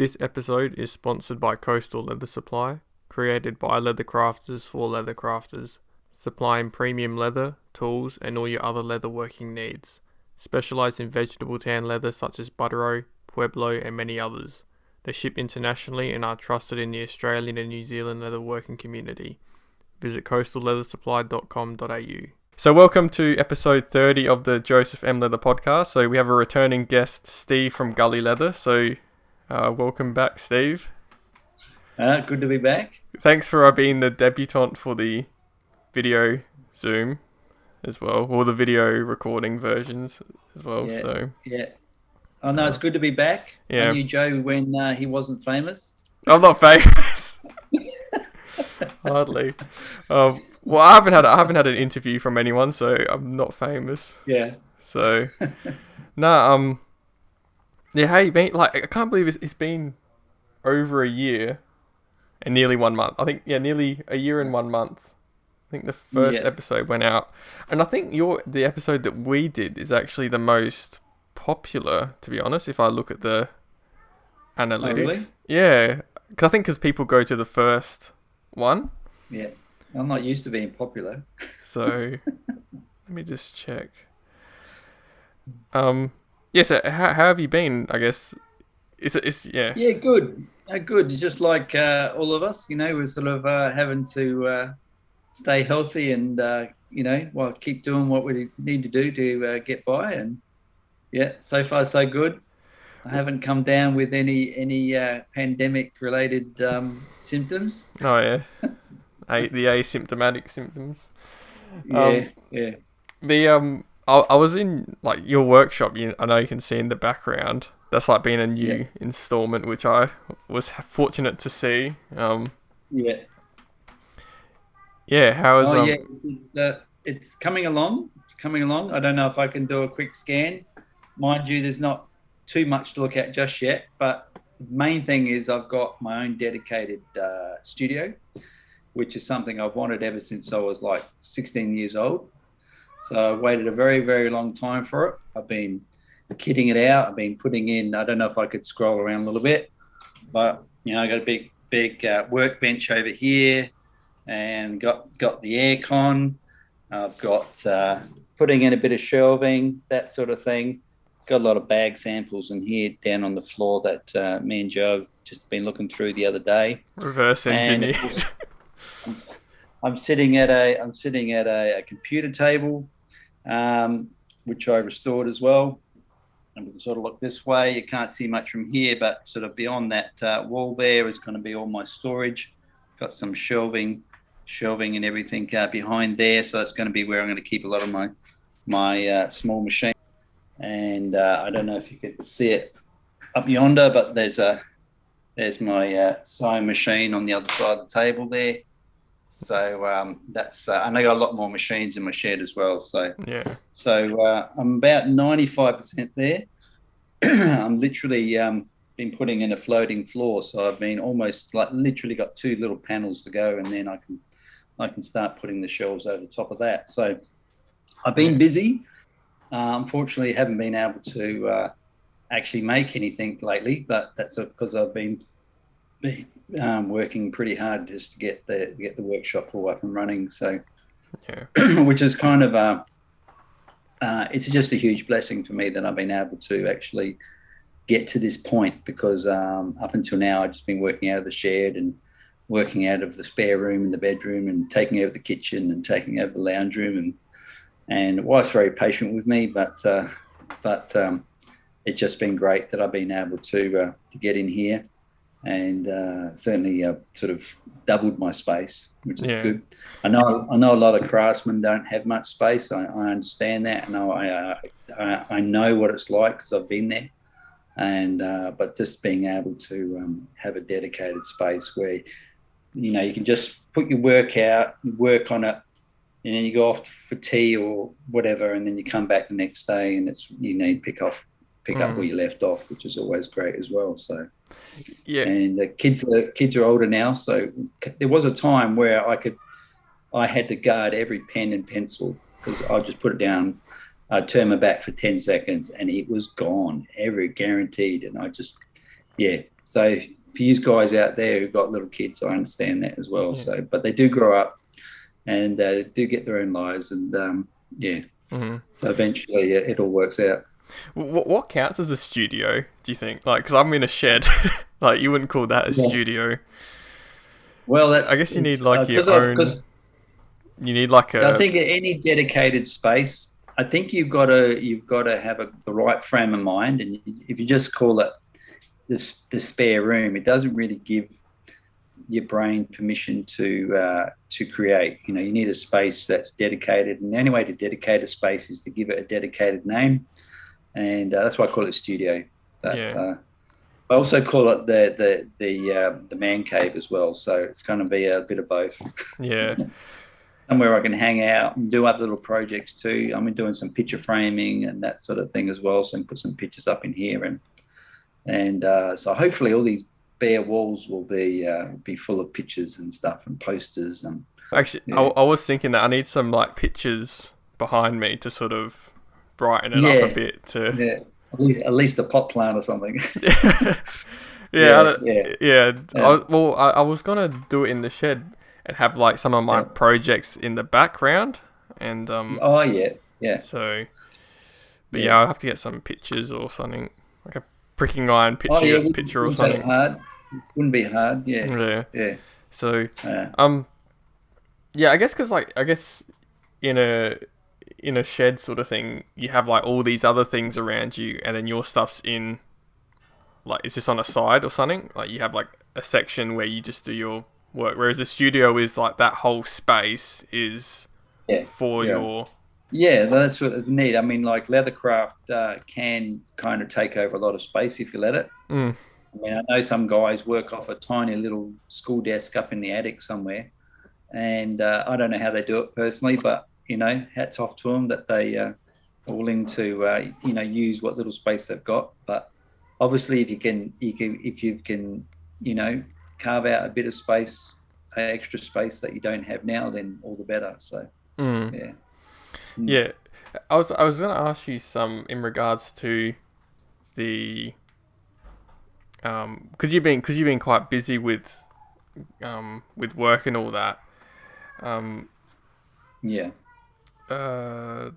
This episode is sponsored by Coastal Leather Supply, created by leather crafters for leather crafters, supplying premium leather, tools, and all your other leather working needs. Specialised in vegetable tan leather such as Buttero, Pueblo, and many others. They ship internationally and are trusted in the Australian and New Zealand leather working community. Visit coastalleathersupply.com.au. So welcome to episode 30 of the Joseph M. Leather podcast. So we have a returning guest, Steve from Gully Leather. So welcome back, Steve. Good to be back. Thanks for being the debutant for the video Zoom as well, or the video recording versions as well. Yeah. Oh no, it's good to be back. Yeah. I knew Joe when he wasn't famous. I'm not famous. Hardly. Well, I haven't had an interview from anyone, so I'm not famous. Yeah. So, no. Yeah. Hey, mate. Like, I can't believe it's been over a year and nearly 1 month. I think nearly a year and 1 month. I think the first episode went out, and I think the episode that we did is actually the most popular, to be honest. If I look at the analytics, really? Yeah, because people go to the first one. Yeah, I'm not used to being popular. So let me just check. Yeah. So how have you been? I guess it's yeah. Yeah, good. Good. It's just like all of us, we're sort of having to stay healthy and keep doing what we need to do to get by. And yeah, so far so good. I haven't come down with any pandemic related symptoms. Oh yeah, the asymptomatic symptoms. Yeah. I was in like your workshop. I know you can see in the background. That's like being a new installment, which I was fortunate to see. Yeah. Yeah. How is it's coming along. It's coming along. I don't know if I can do a quick scan. Mind you, there's not too much to look at just yet, but the main thing is I've got my own dedicated studio, which is something I've wanted ever since I was like 16 years old. So I waited a very, very long time for it. I've been kitting it out. I've been putting in, I don't know if I could scroll around a little bit, but I got a big workbench over here and got the aircon. I've got putting in a bit of shelving, that sort of thing. Got a lot of bag samples in here down on the floor that me and Joe have just been looking through the other day. Reverse engineered. I'm sitting at a computer table, which I restored as well. And we can sort of look this way. You can't see much from here, but sort of beyond that wall there is going to be all my storage. Got some shelving and everything behind there. So that's going to be where I'm going to keep a lot of my small machine. And I don't know if you could see it up yonder, but there's my sewing machine on the other side of the table there. So that's and I got a lot more machines in my shed as well. So yeah. So I'm about 95% there. I'm literally been putting in a floating floor, so I've been almost like literally got 2 little panels to go, and then I can start putting the shelves over the top of that. So I've been busy. Unfortunately, haven't been able to actually make anything lately, but that's because I've been working pretty hard just to get the workshop all up and running. So, which is kind of it's just a huge blessing for me that I've been able to actually get to this point, because up until now I've just been working out of the shed and working out of the spare room in the bedroom and taking over the kitchen and taking over the lounge room, and the wife's very patient with me, but it's just been great that I've been able to get in here, and certainly sort of doubled my space, which is good. I know a lot of craftsmen don't have much space. I understand that, and I know what it's like because I've been there. And but just being able to have a dedicated space where you can just put your work out, work on it, and then you go off for tea or whatever, and then you come back the next day, and pick up where you left off, which is always great as well. So yeah, and the kids are older now, so there was a time where I had to guard every pen and pencil, because I just put it down, I'd turn my back for 10 seconds and it was gone, guaranteed. And I just So for you guys out there who've got little kids, I understand that as well. Yeah. So, but they do grow up and do get their own lives, and yeah. Hmm. So eventually, it all works out. What counts as a studio, do you think? Like, because I'm in a shed. Like, you wouldn't call that a Yeah. studio. Well, I that's guess you need it's like your own. because You need like I a. think any dedicated space, I think you've got to have the right frame of mind, and if you just call it the spare room, it doesn't really give your brain permission to create. You know, you need a space that's dedicated, and the only way to dedicate a space is to give it a dedicated name, and that's why I call it studio. But Yeah. I also call it the man cave as well. So it's going to be a bit of both. Yeah. Somewhere I can hang out and do other little projects too. I'm doing some picture framing and that sort of thing as well. So I can put some pictures up in here, and so hopefully all these bare walls will be full of pictures and stuff and posters and Actually, yeah, I was thinking that I need some like pictures behind me to sort of brighten it up a yeah, bit. To yeah. At least a pot plant or something. yeah, Yeah, yeah, yeah. yeah, I was gonna do it in the shed and have like some of my yeah. projects in the background, and Oh yeah, yeah, so. But yeah. yeah, I'll have to get some pictures or something, like a pricking iron Oh yeah, picture or wouldn't be something. hard. Wouldn't be hard. Yeah, Yeah. yeah, So, uh, um, yeah, I guess because like I guess in a shed sort of thing, you have like all these other things around you, and then your stuff's in like it's just on a side or something. Like you have like a section where you just do your work, whereas the studio is like that whole space is yeah, for yeah. your. Yeah, that's what it's neat. I mean, like leathercraft can kind of take over a lot of space if you let it. Mm, I mean, I know some guys work off a tiny little school desk up in the attic somewhere, and I don't know how they do it personally, but you know, hats off to them that they are willing to you know use what little space they've got. But obviously, if you can, you know, carve out a bit of space, extra space that you don't have now, then all the better. So mm. yeah. Mm. Yeah, I was gonna ask you some in regards to the because you've been quite busy with work and all that. Um, Yeah. uh,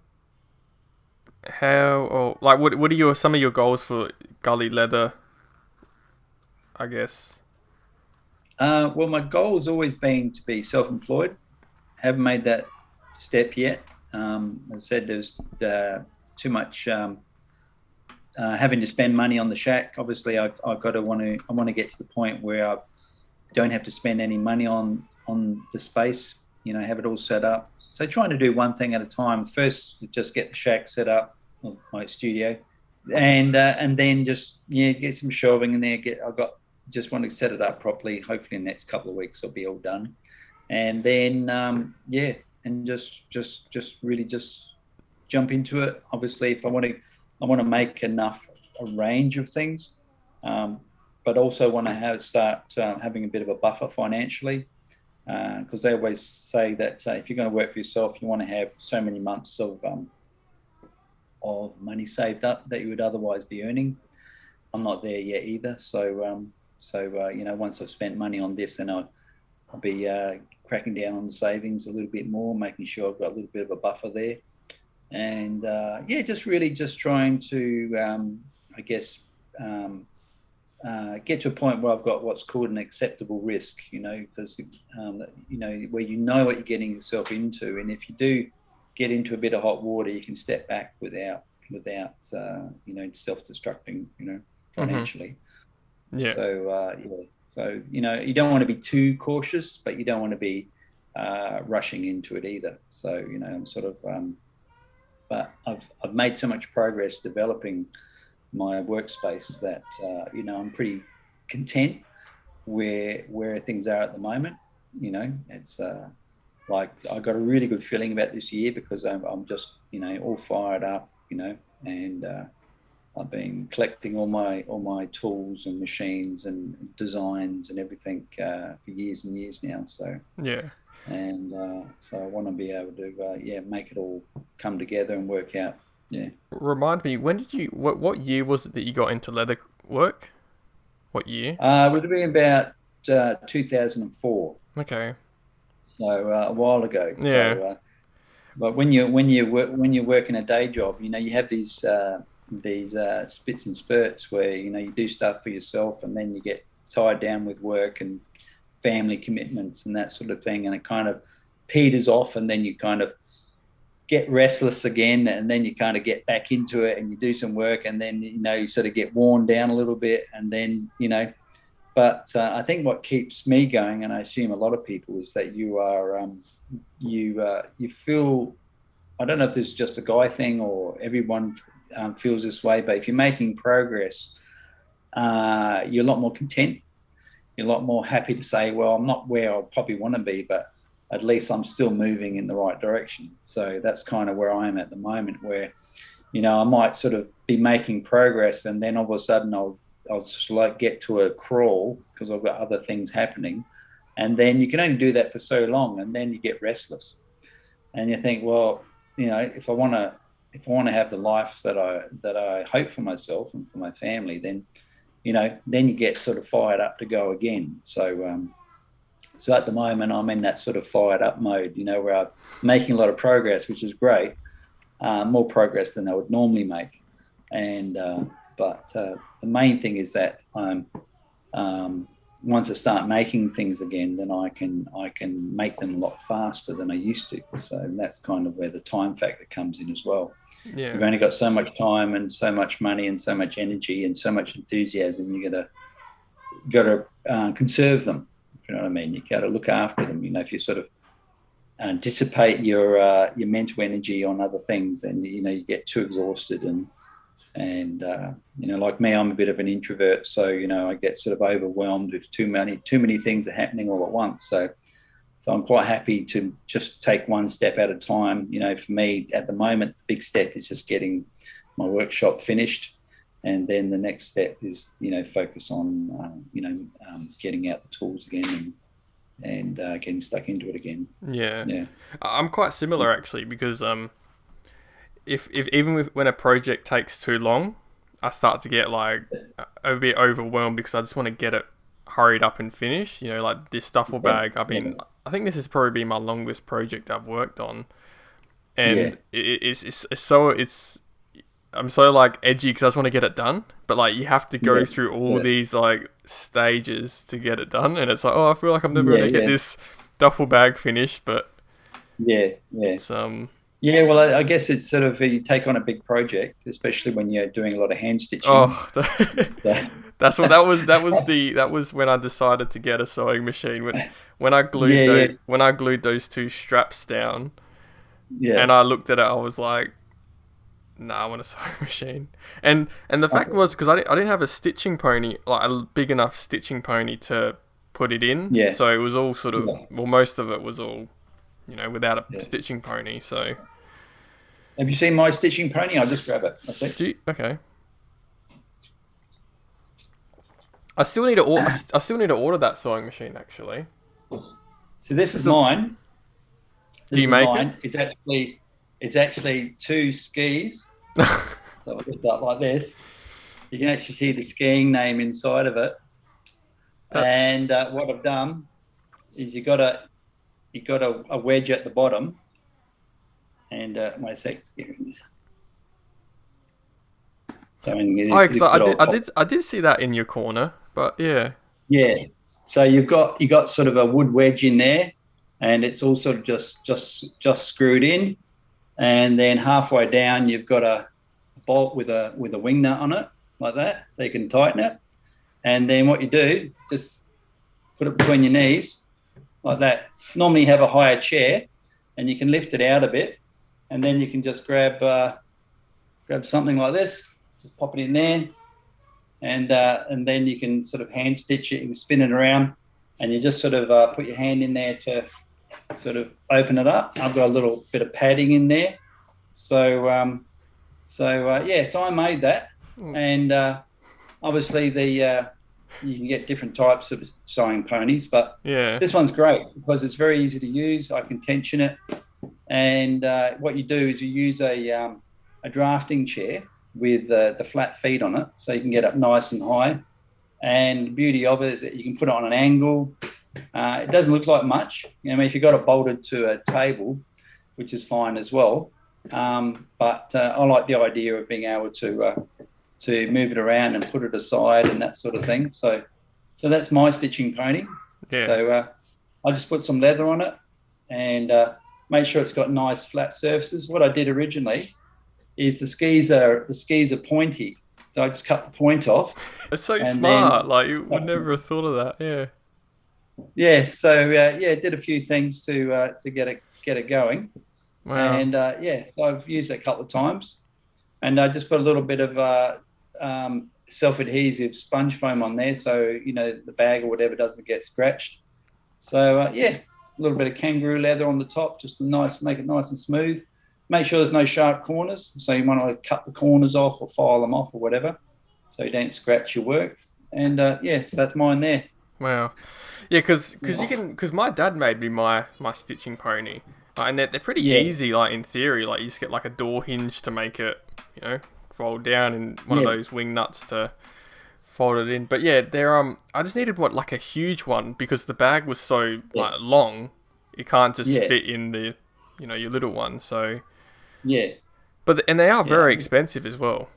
how or like what are your some of your goals for Gully Leather? I guess. Well, my goal has always been to be self-employed. Haven't made that step yet. As I said, there's too much having to spend money on the shack. Obviously, I got to I want to get to the point where I don't have to spend any money on the space. You know, have it all set up. So trying to do one thing at a time. First, just get the shack set up, my studio, and then just get some shelving in there. Just want to set it up properly. Hopefully, in the next couple of weeks, it'll be all done, and then and just really just jump into it. Obviously, if I want to make a range of things, but also want to start having a bit of a buffer financially, because they always say that if you're going to work for yourself, you want to have so many months of money saved up that you would otherwise be earning. I'm not there yet either, so you know, once I've spent money on this, then I'll be cracking down on the savings a little bit more, making sure I've got a little bit of a buffer there, and just really just trying to, I guess, get to a point where I've got what's called an acceptable risk, you know, because you know where you know what you're getting yourself into, and if you do get into a bit of hot water, you can step back without you know self-destructing, you know, Mm-hmm. financially. Yeah. So you know you don't want to be too cautious, but you don't want to be rushing into it either. So you know I'm sort of, but I've made so much progress developing my workspace that you know I'm pretty content where things are at the moment. You know, it's like I got a really good feeling about this year because I'm just you know all fired up. You know, and I've been collecting all my tools and machines and designs and everything for years and years now. So Yeah. and so I want to be able to make it all come together and work out. Yeah. Remind me, when did you? What year was it that you got into leather work? What year? Would have been about 2004, Okay. so a while ago. Yeah. But when you work in a day job, you have these spits and spurts where you do stuff for yourself, and then you get tied down with work and family commitments and that sort of thing, and it kind of peters off, and then you kind of get restless again, and then you kind of get back into it, and you do some work, and then you sort of get worn down a little bit, and then. But I think what keeps me going, and I assume a lot of people, is that you feel. I don't know if this is just a guy thing or everyone feels this way, but if you're making progress, you're a lot more content. You're a lot more happy to say, well, I'm not where I probably want to be, but at least I'm still moving in the right direction. So that's kind of where I am at the moment, where, I might sort of be making progress, and then all of a sudden I'll just like get to a crawl because I've got other things happening. And then you can only do that for so long, and then you get restless. And you think, well, if I want to have the life that I hope for myself and for my family, then then you get sort of fired up to go again. So at the moment I'm in that sort of fired up mode, where I'm making a lot of progress, which is great, more progress than I would normally make. And but the main thing is that I'm once I start making things again, then I can make them a lot faster than I used to. So that's kind of where the time factor comes in as well. Yeah. You've only got so much time and so much money and so much energy and so much enthusiasm. You got to conserve them. If you know what I mean? You got to look after them. If you sort of dissipate your mental energy on other things, then you get too exhausted and like me, I'm a bit of an introvert, so I get sort of overwhelmed if too many things are happening all at once. So I'm quite happy to just take one step at a time. For me at the moment, the big step is just getting my workshop finished, and then the next step is focus on getting out the tools again and getting stuck into it again. Yeah. I'm quite similar actually, because if even when a project takes too long, I start to get like a bit overwhelmed because I just want to get it hurried up and finished. Like this duffel bag. I think this has probably been my longest project I've worked on, and I'm so like edgy because I just want to get it done, but like you have to go through all these like stages to get it done, and it's like, oh, I feel like I'm never gonna get this duffel bag finished, but it's yeah, well, I guess it's sort of you take on a big project, especially when you're doing a lot of hand stitching. Oh, that was when I decided to get a sewing machine. When I glued those two straps down, and I looked at it, I was like, nah, I want a sewing machine. And the fact was, because I didn't have a stitching pony, like a big enough stitching pony to put it in. Yeah. So it was all sort of, well, most of it was all, without a stitching pony. So. Have you seen my stitching pony? I'll just grab it. That's it. Okay. I still need to order that sewing machine actually. So this is mine. Do you make it? It's actually two skis. So I'll lift up like this. You can actually see the skiing name inside of it. And what I've done is you got a wedge at the bottom. And wait a sec. So I did see that in your corner, but yeah. Yeah. So you've got sort of a wood wedge in there, and it's all sort of just screwed in, and then halfway down you've got a bolt with a wing nut on it like that, so you can tighten it. And then what you do, just put it between your knees like that. Normally you have a higher chair, and you can lift it out a bit. And then you can just grab something like this, just pop it in there, and then you can sort of hand stitch it. You can spin it around, and you just sort of put your hand in there to sort of open it up. I've got a little bit of padding in there, so I made that, and obviously you can get different types of sewing ponies, but this one's great because it's very easy to use. I can tension it. And what you do is you use a drafting chair with the flat feet on it, so you can get up nice and high. And the beauty of it is that you can put it on an angle. It doesn't look like much. I mean, if you've got it bolted to a table, which is fine as well. But I like the idea of being able to move it around and put it aside and that sort of thing. So that's my stitching pony. Yeah. So I just put some leather on it and make sure it's got nice flat surfaces. What I did originally is the skis are pointy, so I just cut the point off. It's so smart. Like you would never have thought of that. Yeah. Yeah. So did a few things to get it going. Wow. And so I've used it a couple of times, and I just put a little bit of self-adhesive sponge foam on there, so the bag or whatever doesn't get scratched. So a little bit of kangaroo leather on the top, just to make it nice and smooth. Make sure there's no sharp corners, so you want to cut the corners off or file them off or whatever, so you don't scratch your work. And so that's mine there. Wow. Yeah, because my dad made me my stitching pony, and they're pretty easy. Like in theory, like you just get like a door hinge to make it, fold down, and one of those wing nuts to fold it in. But yeah, they're I just needed like a huge one because the bag was so like long, it can't just fit in the your little one. So and they are very expensive as well.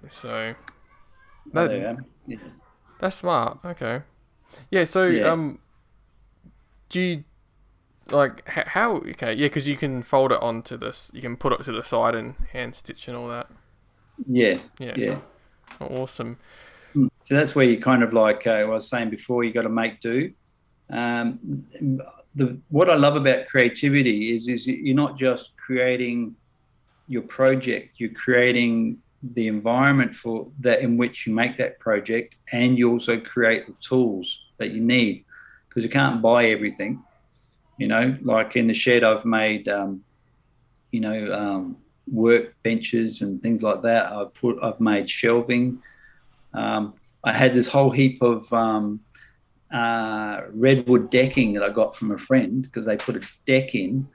So that's smart. Okay. Yeah. So do you like how? Okay. Yeah, because you can fold it onto this. You can put it to the side and hand stitch and all that. Yeah. Oh, awesome. So that's where you kind of like I was saying before, you got to make do. What I love about creativity is you're not just creating your project, you're creating the environment for that in which you make that project, and you also create the tools that you need, because you can't buy everything. Like in the shed, I've made work benches and things like that. I've made shelving. I had this whole heap of redwood decking that I got from a friend because they put a deck in,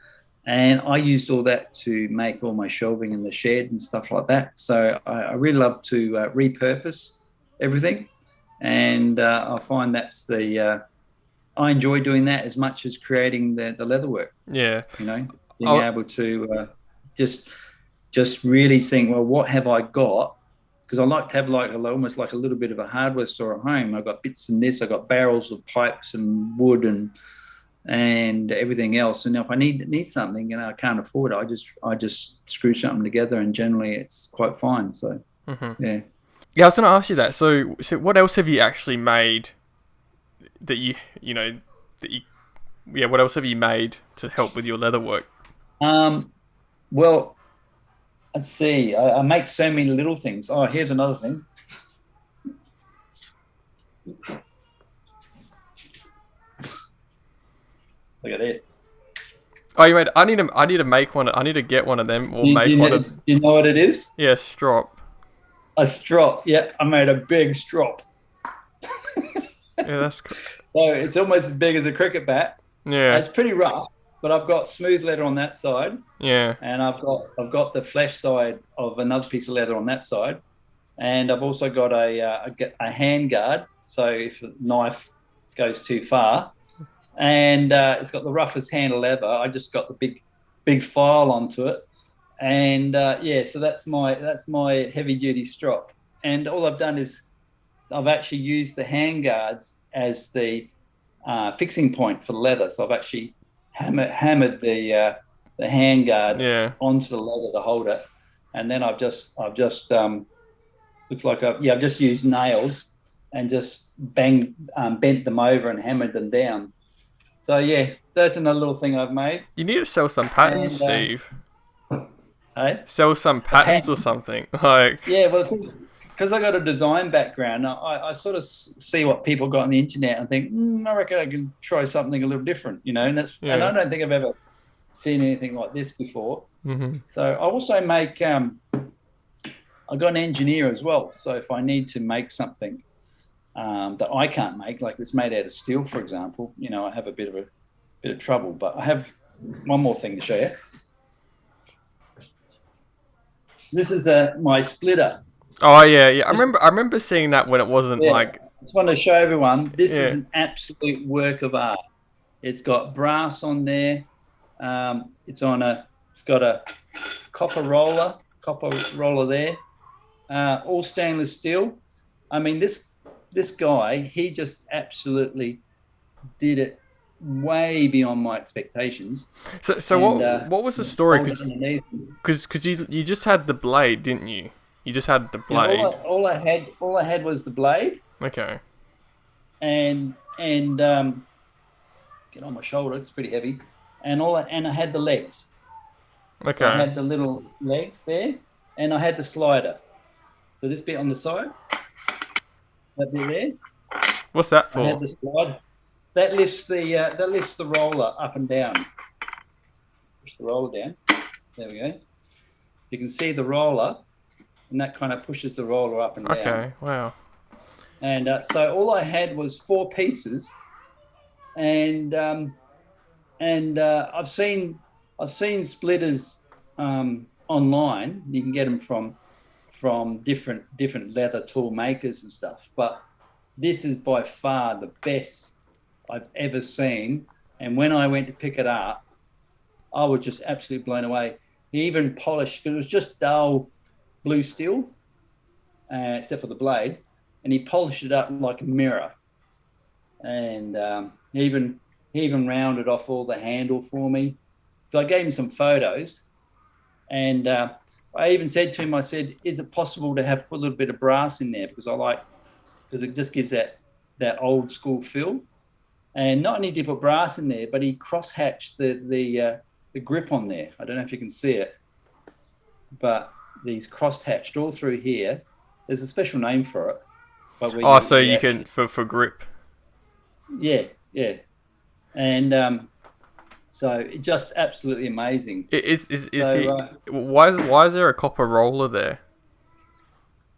and I used all that to make all my shelving in the shed and stuff like that. So I really love to repurpose everything, and I find that's I enjoy doing that as much as creating the leatherwork. Yeah. Being able to just really think, well, what have I got? Because I like to have almost like a little bit of a hardware store at home. I've got bits in this. I've got barrels of pipes and wood and everything else. And if I need something, I can't afford it, I just screw something together, and generally it's quite fine. So yeah. Yeah, I was going to ask you that. So what else have you actually made that what else have you made to help with your leather work? Well, let's see. I make so many little things. Oh, here's another thing. Look at this. Oh, you made. I need to make one. I need to get one of them or make one of. Do you know what it is? Yeah, strop. A strop. Yeah, I made a big strop. Yeah, that's cool. So it's almost as big as a cricket bat. Yeah. It's pretty rough, but I've got smooth leather on that side. Yeah. And I've got the flesh side of another piece of leather on that side, and I've also got a hand guard, so if a knife goes too far, and it's got the roughest hand of leather. I just got the big file onto it, and so that's my heavy duty strop. And all I've done is I've actually used the hand guards as the fixing point for the leather. So I've actually hammered the hand guard onto the leather to hold it, and then I've just looks like I've just used nails and just bent them over and hammered them down. So so that's another little thing I've made. You need to sell some patents, Steve. Hey? Sell some patents or something. Like well, because I got a design background, I sort of see what people got on the internet and think, I reckon I can try something a little different, and and I don't think I've ever seen anything like this before. Mm-hmm. So I also make. I got an engineer as well, so if I need to make something that I can't make, like it's made out of steel, for example, I have a bit of trouble. But I have one more thing to show you. This is my splitter. Oh yeah, yeah. I Just, remember. I remember seeing that when it wasn't yeah, like. I just want to show everyone this is Yeah. an absolute work of art. It's got brass on there. It's on a. It's got a copper roller there. All stainless steel. I mean, this guy, he just absolutely did it way beyond my expectations. So And what was the story? folded underneath. Because you just had the blade, didn't you? You just had the Yeah, blade. all I had was the blade, Okay. and let's get on my shoulder. It's pretty heavy, and I had the legs. So I Okay. had the little legs there, and I had the slider. So this bit on the side, that bit there, What's that I had for? the slider. That lifts the roller up and down. Push the roller down. There we go. You can see the roller, and that kind of pushes the roller up and down. Okay. Wow. And so all I had was 4 pieces, and I've seen splitters online. You can get them from different leather tool makers and stuff. But this is by far the best I've ever seen. And when I went to pick it up, I was just absolutely blown away. He even polished, because it was just dull blue steel, except for the blade, and he polished it up like a mirror. And he even rounded off all the handle for me. So I gave him some photos, and I even said to him, I said, "Is it possible to put a little bit of brass in there, because it just gives that old school feel." And not only did he put brass in there, but he cross hatched the grip on there. I don't know if you can see it, but these cross hatched all through here. There's a special name for it, but Oh, so you you can actually, for grip. yeah, yeah, and so it just absolutely amazing. Is So he? Why is there a copper roller there?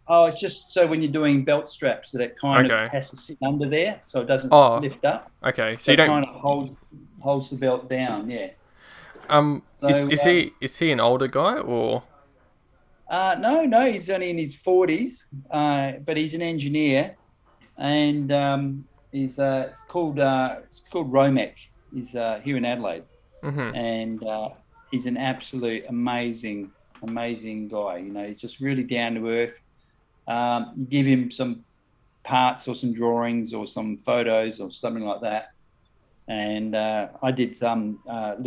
oh, it's just so when you're doing belt straps that it kind of Okay. has to sit under there, so it doesn't Oh, lift up. okay. So So you it don't. kind of holds the belt down. Yeah. Is So is he is he an older guy or? no, he's only in his 40s, but he's an engineer, and it's called Romek. He's here in Adelaide, Mhm. and he's an absolute amazing guy. You know, he's just really down to earth. You give him some parts or some drawings or some photos or something like that, and I did some um,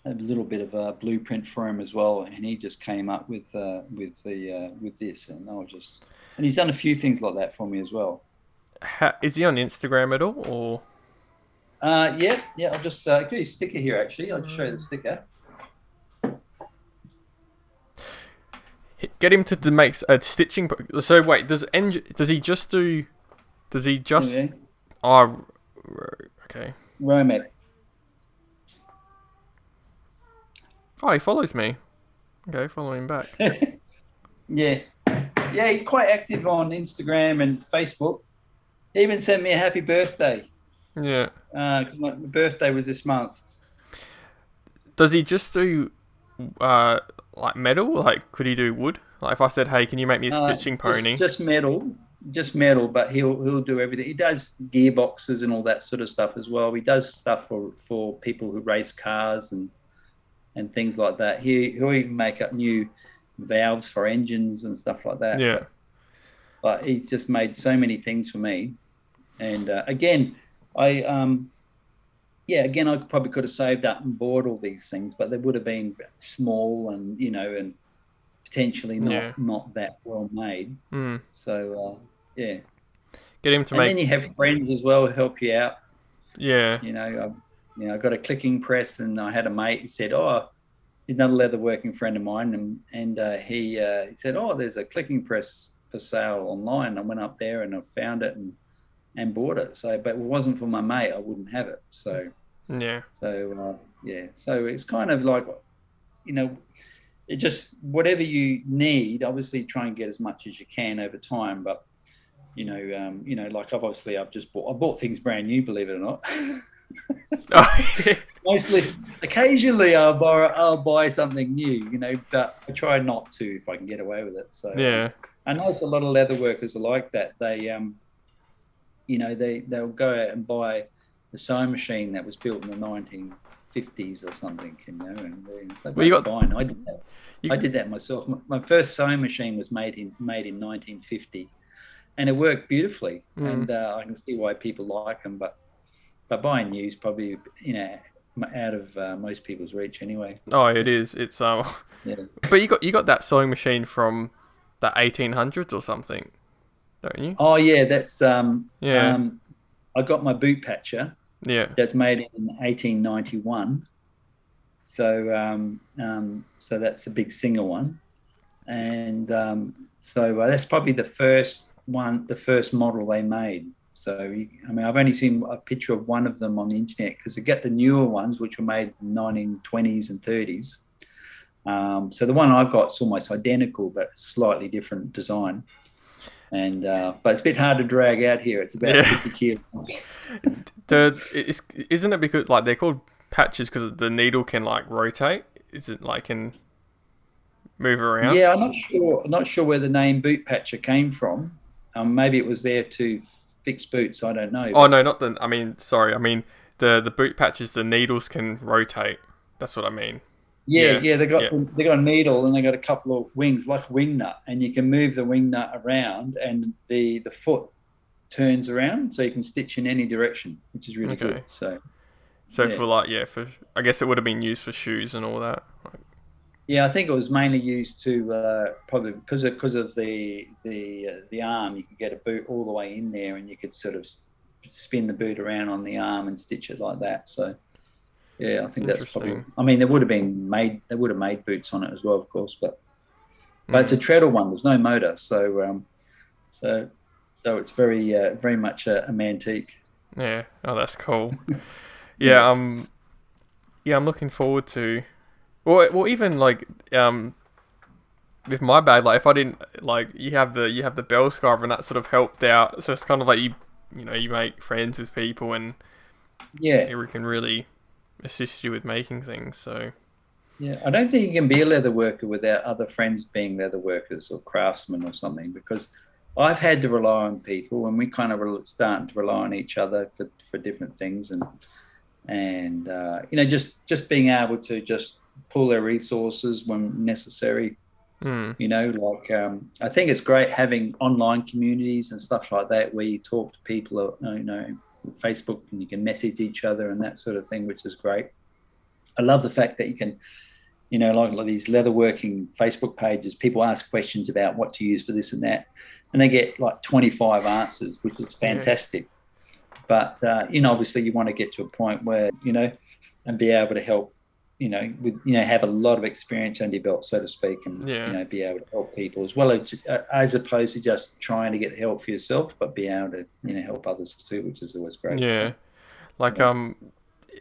a little bit of a blueprint for him as well, and he just came up with this, and I was just, and he's done a few things like that for me as well. Is he on Instagram at all or? Yeah. I'll just get his sticker here. Actually, I'll just show you the sticker. Get him to make a stitching. So wait, does he just do? Does he just? Anyway, Oh, okay. Romek. Oh, he follows me. Okay, follow him back. Yeah, yeah, he's quite active on Instagram and Facebook. He even sent me a happy birthday. Yeah. 'Cause my birthday was this month. Does he just do uh like metal? Like could he do wood? Like if I said, "Hey, can you make me a stitching Just pony?" just metal, just metal. But he'll do everything. He does gearboxes and all that sort of stuff as well. He does stuff for people who race cars and things like that. He'll even make up new valves for engines and stuff like that. Yeah. But he's just made so many things for me. And again, I again, I probably could have saved up and bought all these things, but they would have been small and and potentially Yeah. not that well made. Mm. So yeah, Get him to and make. then you have friends as well who help you out. Yeah. I got a clicking press, and I had a mate who said, "Oh, he's another leather working friend of mine," and he said, "Oh, there's a clicking press for sale online." I went up there and I found it and bought it. So, but it wasn't for my mate, I wouldn't have it. Yeah. So it's kind of like, it just whatever you need. Obviously, try and get as much as you can over time. But like I've just bought things brand new, believe it or not. Oh, Mostly, occasionally I'll buy something new, but I try not to if I can get away with it. So, yeah. I know a lot of leather workers are like that. They'll go out and buy the sewing machine that was built in the 1950s or something, and it's like, Well, you that's got fine. I did that. I you. did that myself. My first sewing machine was made in 1950, and it worked beautifully. Mm. And I can see why people like them, but buying new is probably out of most people's reach anyway. Oh, it is. It's Yeah. But you got that sewing machine from the 1800s or something, don't you? Oh yeah, that's Yeah. I got my boot patcher Yeah. that's made in 1891. So that's a big Singer one, and that's probably the first model they made. So I mean, I've only seen a picture of one of them on the internet because they get the newer ones, which were made in the 1920s and 30s. So the one I've got is almost identical, but slightly different design. And but it's a bit hard to drag out here. It's about Yeah. 50 kilos. Isn't it because like they're called patches because the needle can like rotate? Is it like can move around? Yeah, I'm not sure. Not sure where the name boot patcher came from. Maybe it was there to fix boots. I don't know. Oh But no, not the. I mean, sorry. I mean the boot patches. The needles can rotate. That's what I mean. yeah, Yeah. yeah, Yeah. they got a needle and they got a couple of wings, like a wing nut, and you can move the wing nut around, and the foot turns around, so you can stitch in any direction, which is really good. Okay. So So yeah, for like for I guess it would have been used for shoes and all that. Like, yeah, I think it was mainly used to probably because of the arm. You could get a boot all the way in there, and you could sort of spin the boot around on the arm and stitch it like that. So yeah, I think that's probably. interesting. I mean, they would have made boots on it as well, of course, but it's a Mm. treadle one. There's no motor, so so it's very much a mantique. Yeah. Oh, that's cool. Yeah. Yeah. Yeah. I'm looking forward to. Well, even like with my bag, like if I didn't like you have the bell scarf and that sort of helped out. So it's kind of like you make friends with people and Yeah, it can really assist you with making things. So yeah. I don't think you can be a leather worker without other friends being leather workers or craftsmen or something because I've had to rely on people and we kind of starting to rely on each other for different things and just being able to just pull their resources when necessary. mm, I think it's great having online communities and stuff like that where you talk to people, Facebook, and you can message each other and that sort of thing, which is great. I love the fact that you can, like these leatherworking Facebook pages, people ask questions about what to use for this and that, and they get like 25 answers, which is yeah, fantastic. But obviously, you want to get to a point where and be able to help, have a lot of experience under your belt, so to speak, and yeah, be able to help people as opposed to just trying to get help for yourself, but be able to help others too, which is always great. yeah. So Like yeah,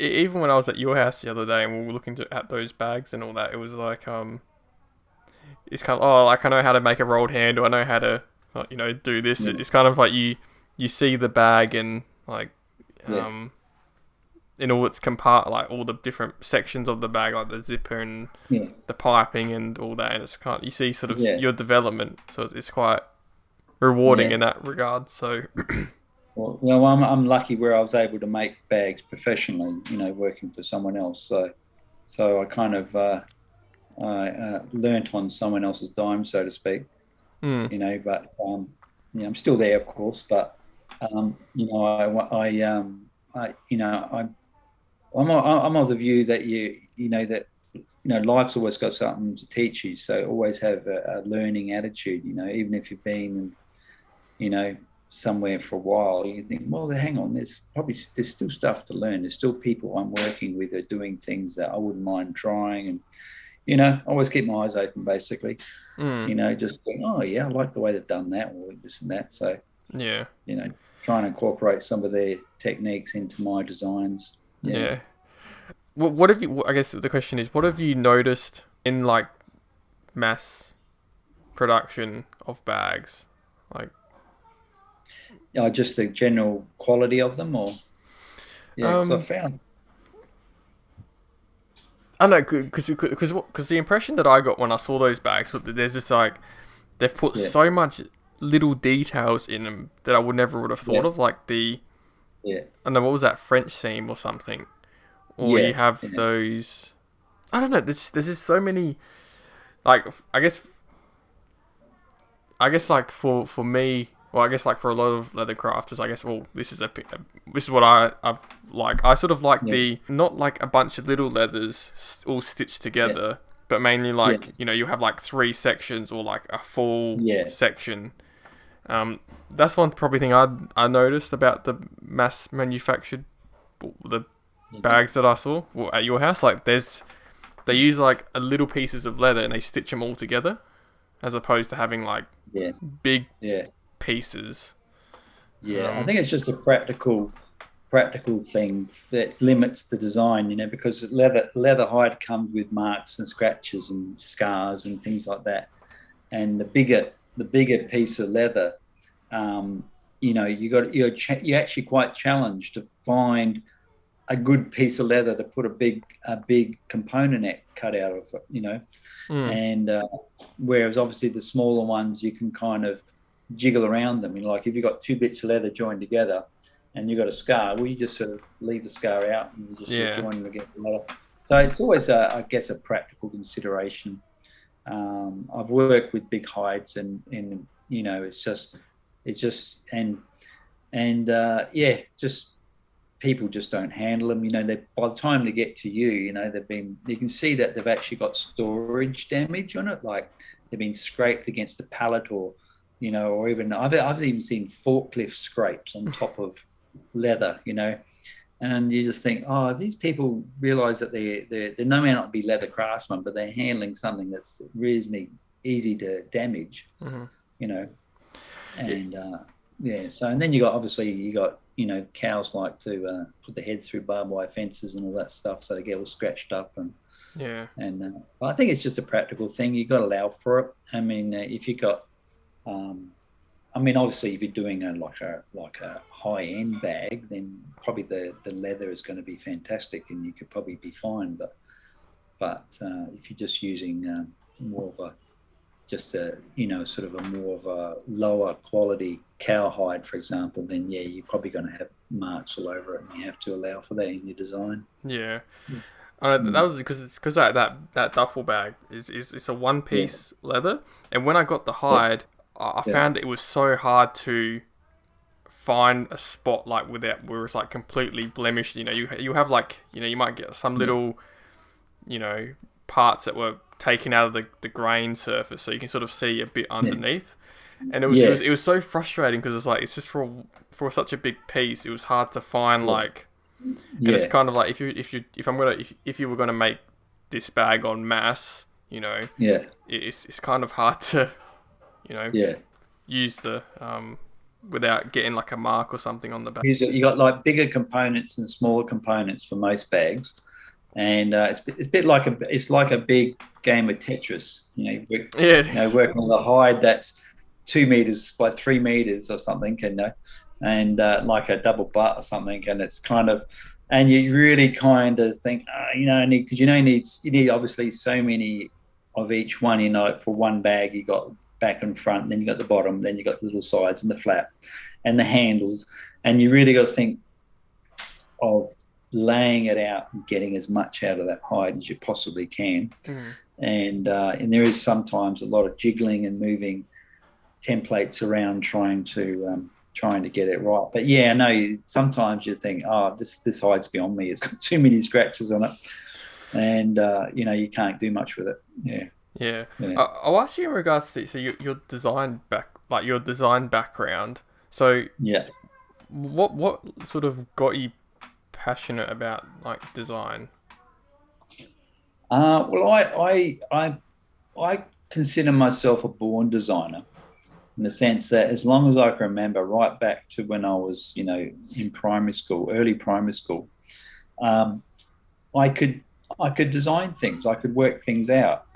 even when I was at your house the other day and we were looking at those bags and all that, it was like it's kind of like I know how to make a rolled handle. I know how to do this. yeah, It's kind of like you see the bag and like yeah, um in all its like all the different sections of the bag, like the zipper and yeah, the piping and all that, and it's kind of, you see sort of yeah. your development. So it's quite rewarding Yeah. in that regard. So Well, I'm lucky where I was able to make bags professionally, working for someone else. So I kind of learnt on someone else's dime, so to speak. mm, But I'm still there, of course. But I'm of the view that life's always got something to teach you. So always have a learning attitude. Even if you've been, somewhere for a while, you think, well, hang on, there's still stuff to learn. There's still people I'm working with are doing things that I wouldn't mind trying, and always keep my eyes open, basically. mm, Just think, oh yeah, I like the way they've done that or this and that. So yeah, you know, try and incorporate some of their techniques into my designs. Yeah. yeah. What have you? I guess the question is, what have you noticed in like mass production of bags? Like, Just the general quality of them, or Yeah, because I Um, found I don't know, because the impression that I got when I saw those bags was that there's just like they've put yeah, so much little details in them that I would have thought yeah, of, like the yeah, I don't know what was that French seam or something, or yeah, you have yeah, those. I don't know. There's just so many. Like I guess like for me, well, I guess like for a lot of leather crafters, I guess well, this is what I like. I sort of like yeah, the not like a bunch of little leathers all stitched yeah, together, but mainly yeah, like you have like three sections or like a full yeah. section. That's one probably thing I noticed about the mass manufactured the Mhm. bags that I saw at your house. Like they use like a little pieces of leather and they stitch them all together, as opposed to having like Yeah, big yeah, pieces. yeah. I Um, think it's just a practical thing that limits the design, because leather hide comes with marks and scratches and scars and things like that. And the bigger piece of leather, um, you're actually quite challenged to find a good piece of leather to put a big component cut out of it. mm, And whereas obviously the smaller ones you can kind of jiggle around them. Like if you've got two bits of leather joined together and you've got a scar, well, you just sort of leave the scar out and you just sort of yeah, join them together. So it's always, I guess, a practical consideration. I've worked with big hides, and it's just yeah, just people just don't handle them. They by the time they get to you can see that they've actually got storage damage on it, like they've been scraped against the pallet, or even I've even seen forklift scrapes on top of leather. And you just think, oh, these people realize that they may not be leather craftsmen, but they're handling something that's reasonably easy to damage, mm-hmm. you know. Yeah, And yeah, so and then you got cows like to put their heads through barbed wire fences and all that stuff, so they get all scratched up. yeah, And I think it's just a practical thing. You got to allow for it. I mean, if you got um, obviously, if you're doing a high end bag, then probably the leather is going to be fantastic, and you could probably be fine. But if you're just using more of a just a sort of a more of a lower quality cowhide, for example, then yeah, you're probably going to have marks all over it, and you have to allow for that in your design. yeah. I know that Mm. was because that duffel bag is it's a one Yeah, piece leather, and when I got the yeah, hide, I yeah, found it was so hard to find a spot like without where it's like completely blemished. You have like you might get some yeah, little parts that were taken out of the grain surface, so you can sort of see a bit yeah, underneath. And it was it yeah, was it was so frustrating because it's just for such a big piece, it was hard to find yeah, like, and it's yeah, kind of like if you were gonna make this bag on mass, yeah, it's kind of hard to you know yeah. use the without getting like a mark or something on the back. You got like bigger components and smaller components for most bags, and it's a bit like it's like a big game of Tetris. Yeah, it is. Working on the hide that's 2 meters by 3 meters or something, and like a double butt or something, and it's kind of, and you really kind of think, because you need obviously so many of each one. For one bag, you got back and front, then you got the bottom, then you got the little sides and the flap and the handles, and you really got to think of laying it out and getting as much out of that hide as you possibly can. Mm. And there is sometimes a lot of jiggling and moving templates around trying to get it right. But yeah, no, sometimes you think, oh, this hide's beyond me. It's got too many scratches on it, and you can't do much with it. Yeah, Yeah. yeah, I'll ask you in regards to your design your design background. So yeah. what sort of got you passionate about like design? Well, I consider myself a born designer, in the sense that as long as I can remember, right back to when I was, in primary school, early primary school, um, I could I could design things. I could work things out.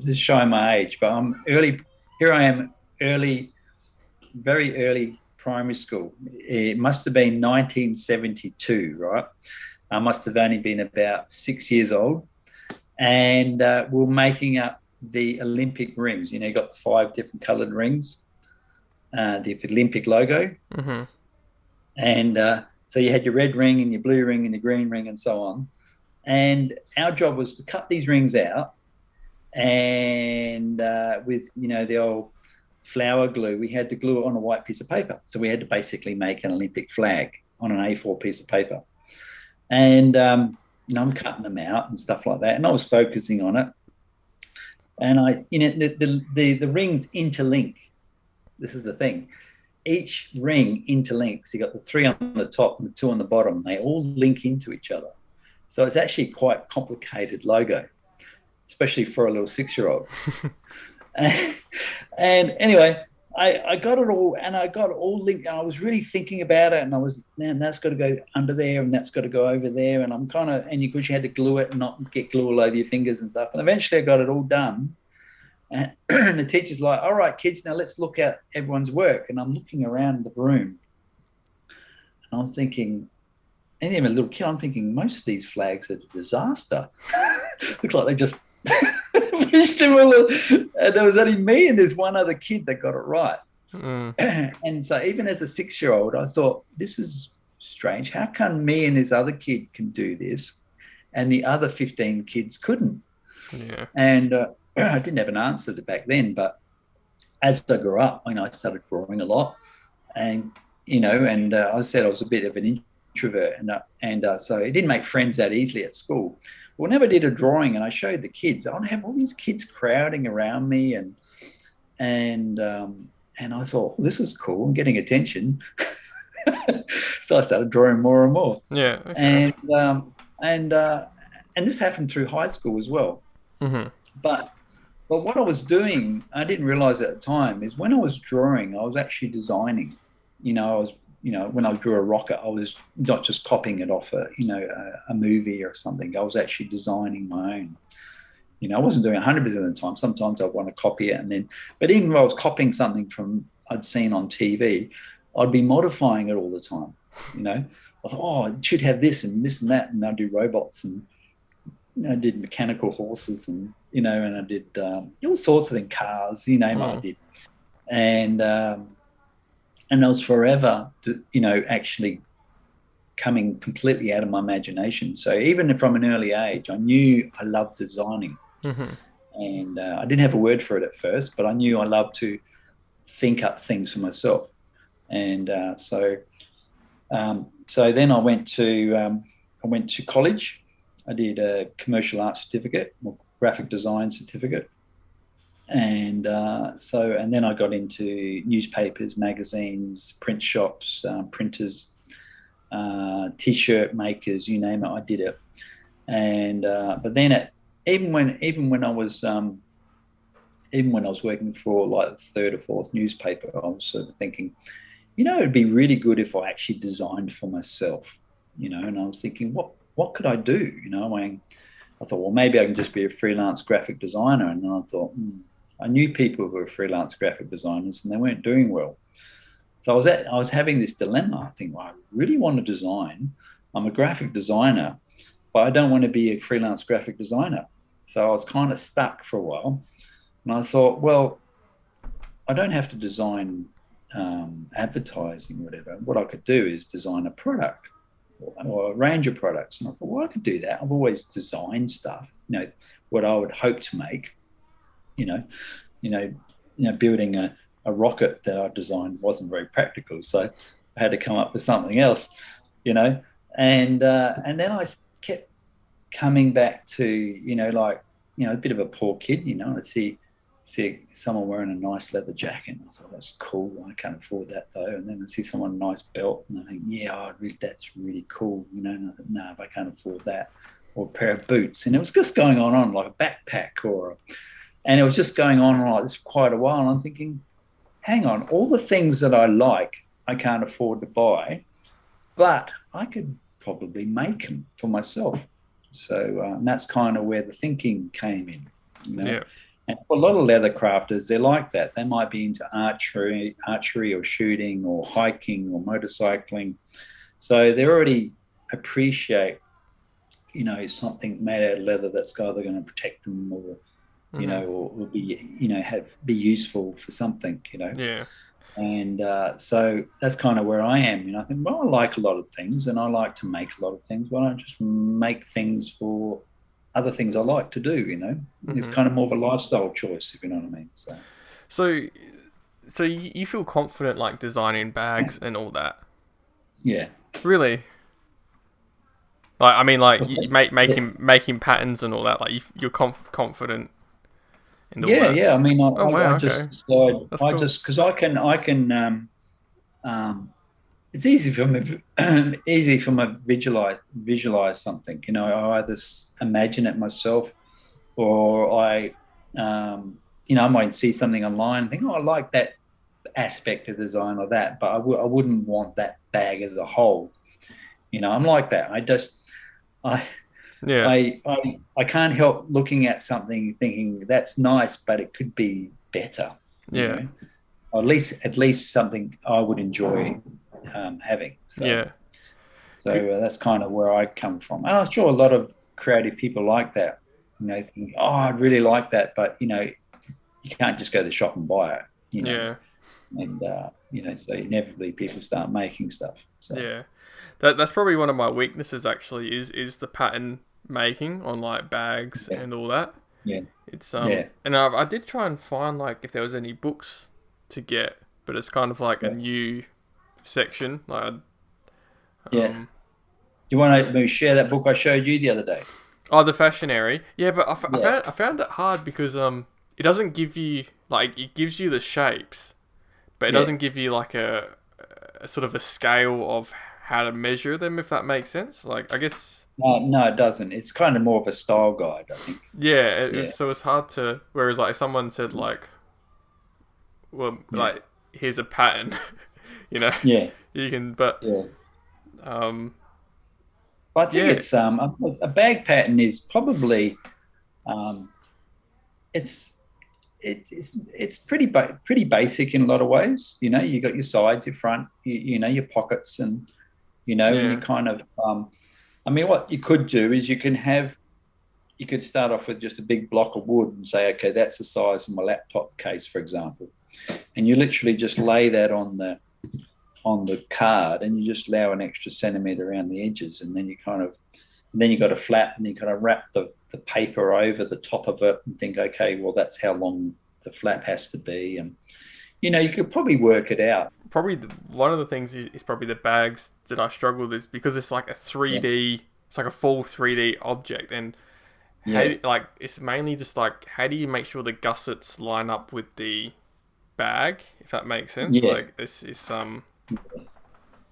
This is showing my age, but I'm early. Here I am, early, very early primary school. It must have been 1972, right? I must have only been about 6 years old. And we're making up the Olympic rings. You got the 5 different coloured rings, the Olympic logo. Mm-hmm. And so you had your red ring and your blue ring and your green ring and so on. And our job was to cut these rings out, and with the old flour glue, we had to glue it on a white piece of paper. So we had to basically make an Olympic flag on an A4 piece of paper. And I'm cutting them out and stuff like that, and I was focusing on it. And the rings interlink. This is the thing. Each ring interlinks. You got the 3 on the top and the 2 on the bottom. They all link into each other. So it's actually quite complicated logo, especially for a little 6-year-old. and anyway, I got it all, and I got it all linked. And I was really thinking about it, and I was, man, that's got to go under there, and that's got to go over there. And I'm kind of, and because you had to glue it and not get glue all over your fingers and stuff. And eventually I got it all done. And the teacher's like, all right, kids, now let's look at everyone's work. And I'm looking around the room, and I'm thinking, and even a little kid, I'm thinking, most of these flags are a disaster. Looks like they just wished them all. And there was only me and there's one other kid that got it right. And so even as a 6-year-old, I thought, this is strange. How come me and this other kid can do this and the other 15 kids couldn't? Yeah. And I didn't have an answer back then, but as I grew up, I started drawing a lot, and I said I was a bit of an introvert, and so I didn't make friends that easily at school. But whenever I did a drawing and I showed the kids, I'd have all these kids crowding around me, and I thought, well, this is cool. I'm getting attention. So I started drawing more and more. Yeah. Okay. And this happened through high school as well. Mm-hmm. But what I was doing, I didn't realize at the time, is when I was drawing, I was actually designing. When I drew a rocket, I was not just copying it off a movie or something. I was actually designing my own. I wasn't doing 100% of the time. Sometimes I'd want to copy it, but even if I was copying something from I'd seen on TV, I'd be modifying it all the time. I thought, it should have this and this and that, and I'd do robots, and I did mechanical horses, and I did all sorts of things, cars, I did, and I was forever, actually coming completely out of my imagination. So even from an early age, I knew I loved designing. Mm-hmm. And I didn't have a word for it at first, but I knew I loved to think up things for myself. And so then I went to college. I did a commercial art certificate, or graphic design certificate. And then I got into newspapers, magazines, print shops, printers, T-shirt makers, you name it, I did it. And but then even when I was working for like the 3rd or 4th newspaper, I was sort of thinking, it'd be really good if I actually designed for myself, and I was thinking, what could I do? I thought, well, maybe I can just be a freelance graphic designer. And then I thought, I knew people who were freelance graphic designers and they weren't doing well. So I was having this dilemma. I think, well, I really want to design. I'm a graphic designer, but I don't want to be a freelance graphic designer. So I was kind of stuck for a while. And I thought, well, I don't have to design advertising or whatever. What I could do is design a product or a range of products. And I thought, well, I could do that. I've always designed stuff, what I would hope to make, building a rocket that I designed wasn't very practical. So I had to come up with something else, and then I kept coming back to, a bit of a poor kid, I'd see someone wearing a nice leather jacket. And I thought, that's cool. I can't afford that though. And then I see someone with a nice belt, and I think, yeah, that's really cool. And I thought, no, I can't afford that. Or a pair of boots. And it was just going on like a backpack and it was just going on like this for quite a while. And I'm thinking, hang on, all the things that I like, I can't afford to buy, but I could probably make them for myself. So and that's kind of where the thinking came in, Yeah. And for a lot of leather crafters, they're like that. They might be into archery or shooting or hiking or motorcycling. So they already appreciate, something made out of leather that's either going to protect them or, Mm-hmm. or be, be useful for something. Yeah. And so that's kind of where I am. I think, well, I like a lot of things and I like to make a lot of things. Why don't I just make things for other things I like to do? It's Mm-hmm. kind of more of a lifestyle choice, if you know what I mean. So, so you feel confident like designing bags and all that? Yeah. Really? Like, I mean, like What's you that? make Yeah. making patterns and all that. Like, you're confident in all Yeah, that. yeah. I mean, Oh I wow, just okay, decide, that's cool. because I can, um, it's easy for me, easy for me visualize something. I either imagine it myself, or I might see something online and think, oh, I like that aspect of the design or that, but I wouldn't want that bag as a whole. I'm like that. I, Yeah, I can't help looking at something thinking that's nice, but it could be better. You yeah, know, or at least something I would enjoy having. So yeah, so G- that's kind of where I come from, and I'm sure a lot of creative people like that. Think, oh, I'd really like that, but you can't just go to the shop and buy it. yeah, And so inevitably people start making stuff. So yeah. That's probably one of my weaknesses actually is the pattern making on like bags yeah, and all that. yeah, It's yeah, and I did try and find like if there was any books to get, but it's kind of like a yeah, new section. Like yeah. um You want to maybe share that book I showed you the other day? oh, the fashionary. Yeah, but Yeah, I found it hard because it doesn't give you like it gives you the shapes, but it yeah. doesn't give you like a sort of a scale of how to measure them, if that makes sense. Like I guess No, no, it doesn't. It's kind of more of a style guide, I think. yeah, Yeah, so it's hard to. Whereas like if someone said like, well, yeah, like here's a pattern, you know, yeah, you can. But yeah. um, But I think yeah, it's a bag pattern is probably um, it's it's pretty basic in a lot of ways. You got your sides, your front, your pockets, and you yeah, kind of. I mean, what you could do is you could start off with just a big block of wood and say, okay, that's the size of my laptop case, for example, and you literally just lay that on the card, and you just allow an extra centimeter around the edges, and then you got a flap, and you kind of wrap the paper over the top of it and think, okay, well, that's how long the flap has to be, and you could probably work it out. probably one of the things is probably the bags that I struggle with is because it's like a Yeah, 3D. It's like a full 3D object, and yeah, like it's mainly just like how do you make sure the gussets line up with the bag, if that makes sense. yeah, Like this is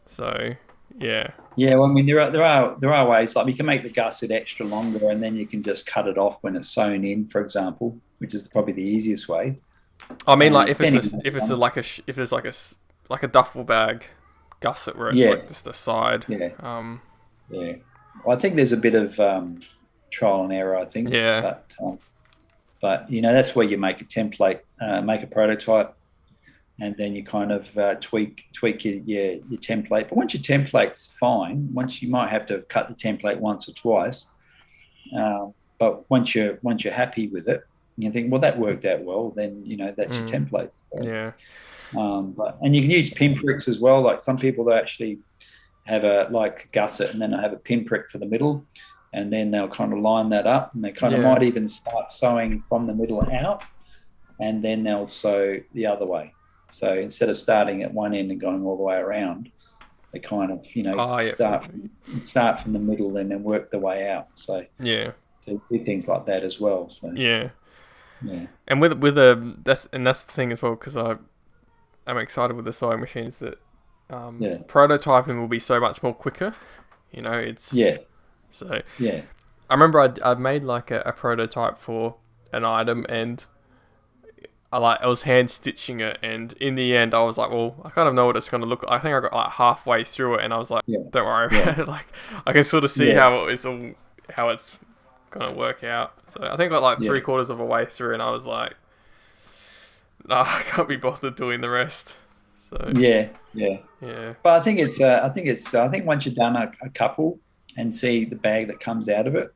so yeah, yeah. Well, I mean, there are ways, like you can make the gusset extra longer, and then you can just cut it off when it's sewn in, for example, which is probably the easiest way. I mean like Depending if it's on, like if there's like a duffel bag gusset where it's yeah, like just the side yeah, um yeah. Well, I think there's a bit of trial and error, I think, yeah, but that's where you make a template, make a prototype, and then you kind of tweak your template. But once your template's fine, once you might have to cut the template once or twice, but once you're happy with it, you think, well, that worked out well. Then that's your mm, template. So, yeah, and you can use pinpricks as well. Like some people, they actually have a like gusset, and then they have a pinprick for the middle, and then they'll kind of line that up, and they kind of yeah, might even start sewing from the middle out, and then they'll sew the other way. So instead of starting at one end and going all the way around, they kind of oh yeah, start from the middle and then work the way out. yeah, So do things like that as well. So yeah. yeah, And with a that's the thing as well because I'm excited with the sewing machines that yeah, prototyping will be so much more quicker. It's yeah, so yeah, I remember I made like a prototype for an item and I was hand stitching it and in the end I was like, well, I kind of know what it's gonna look like. I think I got like halfway through it and I was like, yeah, don't worry yeah, about it. Like I can sort of see yeah, how it's gonna work out. So I think I got like Yeah. 3/4 of a way through, and I was like, nah, I can't be bothered doing the rest. So Yeah. Yeah. yeah, But I think once you've done a couple and see the bag that comes out of it,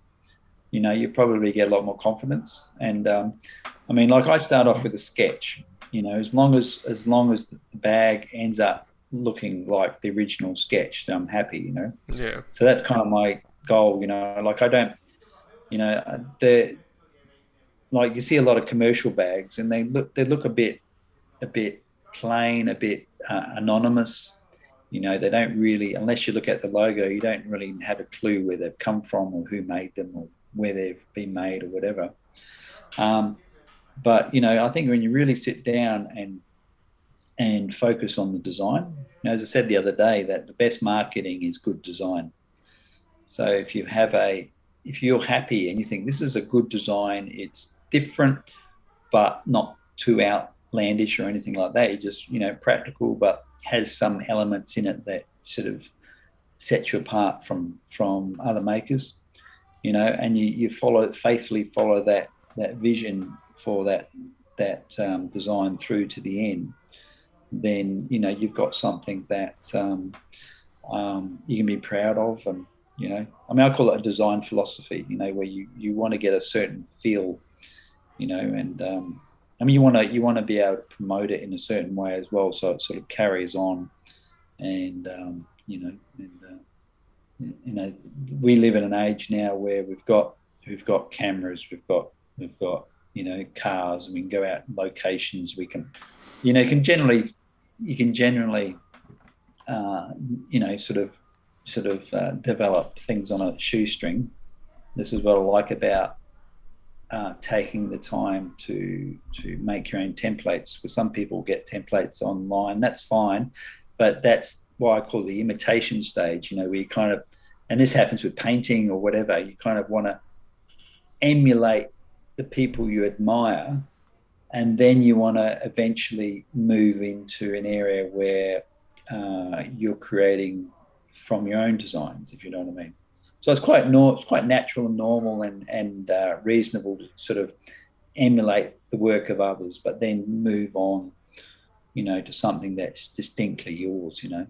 you probably get a lot more confidence. And I mean, like I start off with a sketch. As long as the bag ends up looking like the original sketch, then I'm happy. yeah, So that's kind of my goal. Like I don't, the like you see a lot of commercial bags, and they look a bit plain, a bit anonymous. They don't really, unless you look at the logo, you don't really have a clue where they've come from or who made them or where they've been made or whatever. Um, but I think when you really sit down and focus on the design, as I said the other day, that the best marketing is good design. So if you're happy and you think this is a good design, it's different but not too outlandish or anything like that. You just practical, but has some elements in it that sort of sets you apart from other makers. And you faithfully follow that vision for that design through to the end. Then you've got something that you can be proud of, and I mean, I call it a design philosophy. Where you want to get a certain feel, and I mean, you want to be able to promote it in a certain way as well, so it sort of carries on, and we live in an age now where we've got cameras, we've got cars, and we can go out in locations. We can, you can generally sort of develop things on a shoestring. This is what I like about taking the time to make your own templates. For some people get templates online, that's fine, but that's why I call the imitation stage. Where you kind of, and this happens with painting or whatever, you kind of want to emulate the people you admire, and then you want to eventually move into an area where you're creating from your own designs, if you know what I mean. So it's quite natural and normal and reasonable to sort of emulate the work of others, but then move on, to something that's distinctly yours. yeah,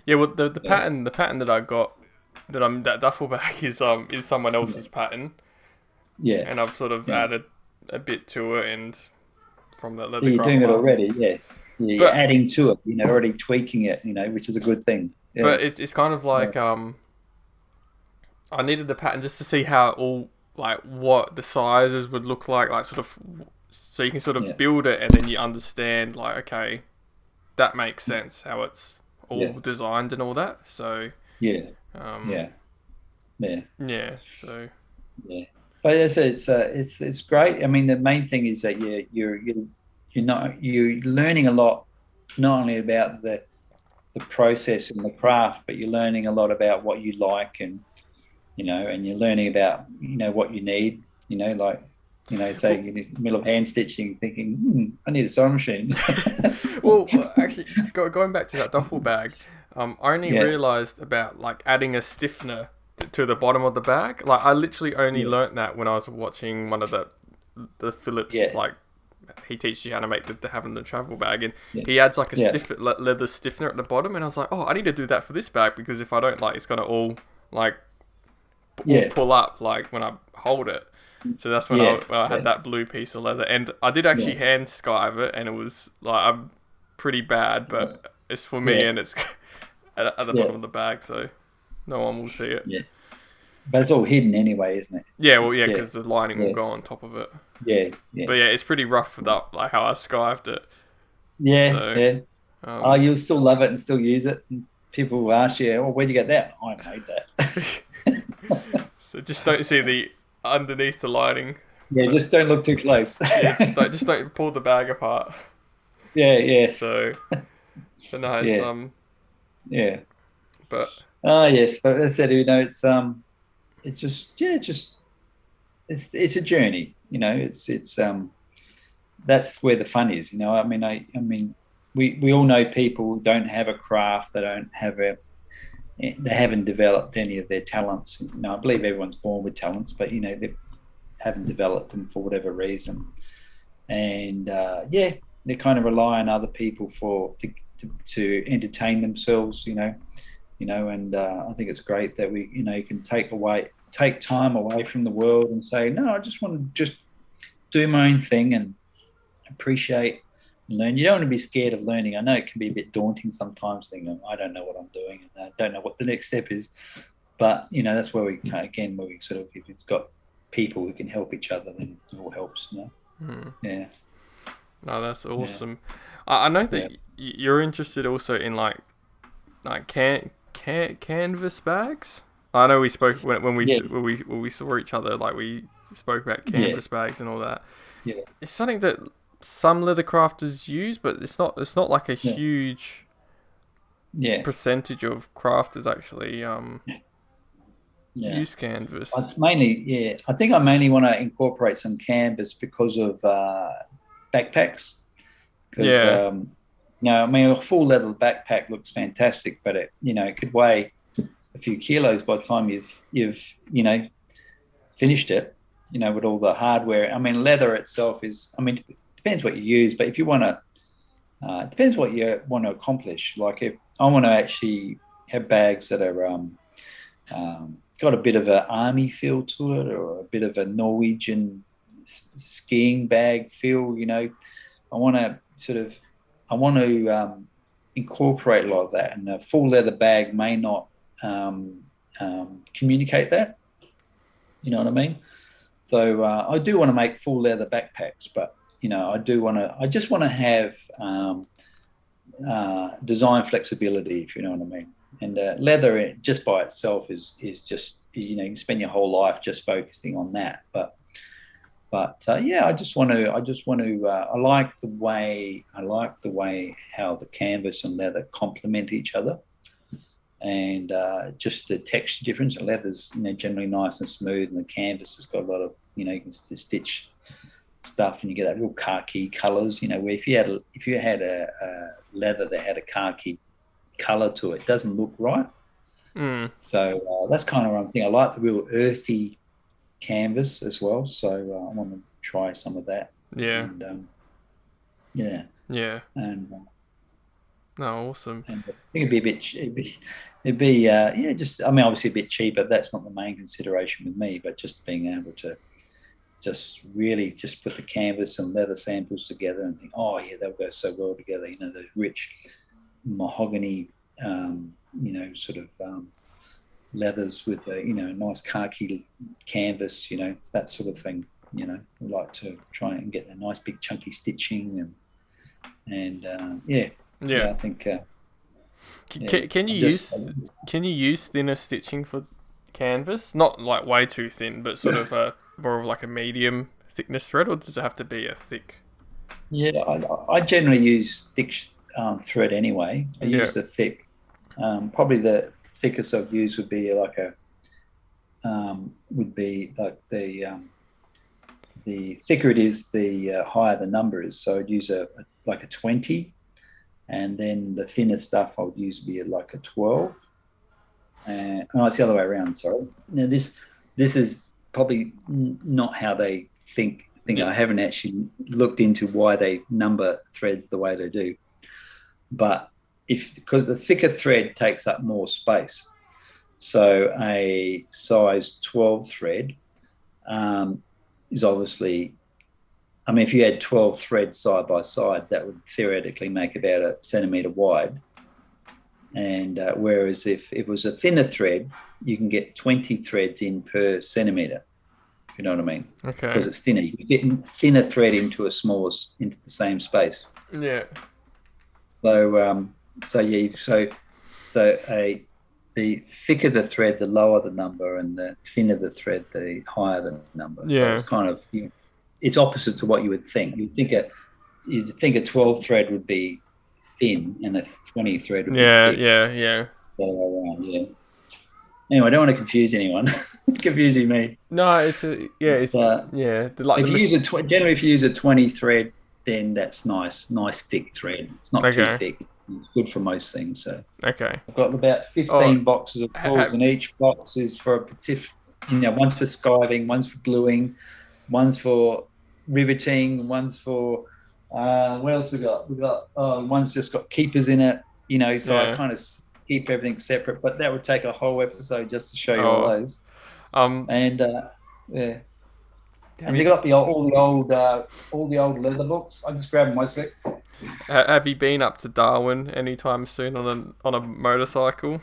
yeah. Well, the pattern that I got that duffel bag is someone else's pattern, Yeah. and I've sort of Yeah. added a bit to it, and from that So leather you're craft doing it class. already, yeah. Yeah, you're But adding to it, already tweaking it, which is a good thing. Yeah. but it's kind of Yeah. like I needed the pattern just to see how all like what the sizes would look like sort of, so you can sort Yeah. of build it and then you understand like, okay, that makes sense how it's all Yeah. designed and all that. So Yeah. um Yeah. Yeah. yeah, so Yeah. But it's great. I mean, the main thing is that you're learning a lot, not only about the process and the craft, but you're learning a lot about what you like, and you're learning about what you need. Like say well, in the middle of hand stitching, thinking, I need a sewing machine. well actually going back to that duffel bag, I only Yeah. realized about like adding a stiffener to the bottom of the bag. Like I literally only Yeah. learnt that when I was watching one of the Phillips, Yeah. like he teaches you how to make the having the travel bag, and Yeah. he adds like a Yeah. leather stiffener at the bottom, and I was like, oh, I need to do that for this bag, because if I don't, like, it's gonna all like all Yeah. pull up like when I hold it. So that's when Yeah. I had Yeah. that blue piece of leather, and I did actually Yeah. hand skive it, and it was like I'm pretty bad, but it's for me, Yeah. and it's at the Yeah. bottom of the bag, so no one will see it. Yeah. But it's all hidden anyway, isn't it? Yeah, well, yeah, Yeah. because the lining will Yeah. go on top of it. Yeah. Yeah. But yeah, it's pretty rough with that, like how I skived it. Yeah. So, Yeah. Oh, um, you'll still love it and still use it. And people will ask you, "Oh, where'd you get that?" I made that. so just don't see the underneath the lining. Yeah, But just don't look too close. yeah, just don't pull the bag apart. Yeah. Yeah. So, but no, it's Yeah. Yeah. but Oh yes, but as I said, it's just it's a journey. It's that's where the fun is. I mean, we all know people who don't have a craft, they don't have they haven't developed any of their talents. I believe everyone's born with talents, but they haven't developed them for whatever reason. And they kind of rely on other people to entertain themselves. And I think it's great that we you can take time away from the world and say, no, I just want to just do my own thing and appreciate and learn. You don't want to be scared of learning. I know it can be a bit daunting sometimes, thinking, I don't know what I'm doing and I don't know what the next step is. But that's where we sort of, if it's got people who can help each other, then it all helps. Yeah. No, that's awesome. Yeah. I know that you're interested also in like canvas bags. I know we spoke when we saw each other, like we spoke about canvas bags and all that. Yeah, it's something that some leather crafters use, but it's not like a huge percentage of crafters actually use canvas. It's mainly I think I mainly want to incorporate some canvas because of backpacks. Because I mean, a full leather backpack looks fantastic, but it could weigh a few kilos by the time you've finished it. With all the hardware. I mean, leather itself is. I mean, it depends what you use, but if you want to, it depends what you want to accomplish. Like if I want to actually have bags that are got a bit of an army feel to it, or a bit of a Norwegian skiing bag feel. I want to incorporate a lot of that, and a full leather bag may not communicate that. You know what I mean? So I do want to make full leather backpacks, but I just want to have design flexibility, if you know what I mean. And leather just by itself is just you can spend your whole life just focusing on that. But I just want to. I like the way how the canvas and leather complement each other, and just the texture difference. The leather's generally nice and smooth, and the canvas has got a lot of you can stitch stuff, and you get that real khaki colours. Where if you had a leather that had a khaki colour to it, doesn't look right. So that's kind of one thing. I like the real earthy canvas as well. So I want to try some of that. Yeah. And, And no, awesome. And I think it'd be just. I mean, obviously a bit cheaper. That's not the main consideration with me, but just being able to just really just put the canvas and leather samples together and think, oh yeah, they'll go so well together. Those rich mahogany, sort of leathers with a nice khaki canvas. That sort of thing. I like to try and get a nice big chunky stitching and I think. Can you use thinner stitching for canvas? Not like way too thin, but sort of more of like a medium thickness thread, or does it have to be a thick? Yeah, I generally use thick thread anyway. I use the thick. Probably the thickest I've used would be like the thicker it is, the higher the number is. So I'd use a 20. And then the thinner stuff I would use would be like a 12. It's the other way around, sorry. Now, this is probably not how they think. I haven't actually looked into why they number threads the way they do. But because the thicker thread takes up more space. So a size 12 thread is obviously... I mean, if you had 12 threads side by side, that would theoretically make about a centimetre wide. And whereas if it was a thinner thread, you can get 20 threads in per centimetre, if you know what I mean. Okay. Because it's thinner. You can get thinner thread into the same space. Yeah. So the thicker the thread, the lower the number, and the thinner the thread, the higher the number. Yeah. So it's kind of... it's opposite to what you would think. You'd think a 12 thread would be thin and a 20 thread would be thick. Yeah. So, Anyway, I don't want to confuse anyone. Confusing me. No, generally if you use a 20 thread, then that's nice thick thread. It's not too thick. It's good for most things. So Okay. I've got about Oh, 15 boxes of tools, and each box is for a particular, one's for skiving, one's for gluing, one's for riveting, one's for what else we got? We got one's just got keepers in it, so I yeah. kind of keep everything separate. But that would take a whole episode just to show you all Oh, those. um, And yeah, have and they you got all the old leather books. I just grab them myself. have you been up to Darwin anytime soon on a motorcycle?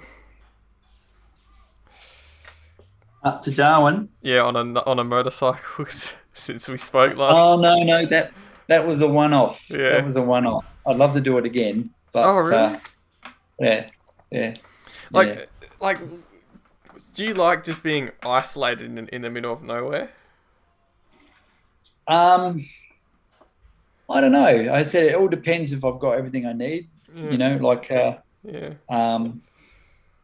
Up to Darwin. Yeah, on a motorcycle since we spoke last. Oh no, that was a one-off. That Yeah. was a one-off. I'd love to do it again, Oh, but really? yeah, yeah, yeah. Like, do you like just being isolated in the middle of nowhere? Um, I don't know. I said it all depends if I've got everything I need. Yeah. Like Yeah. um,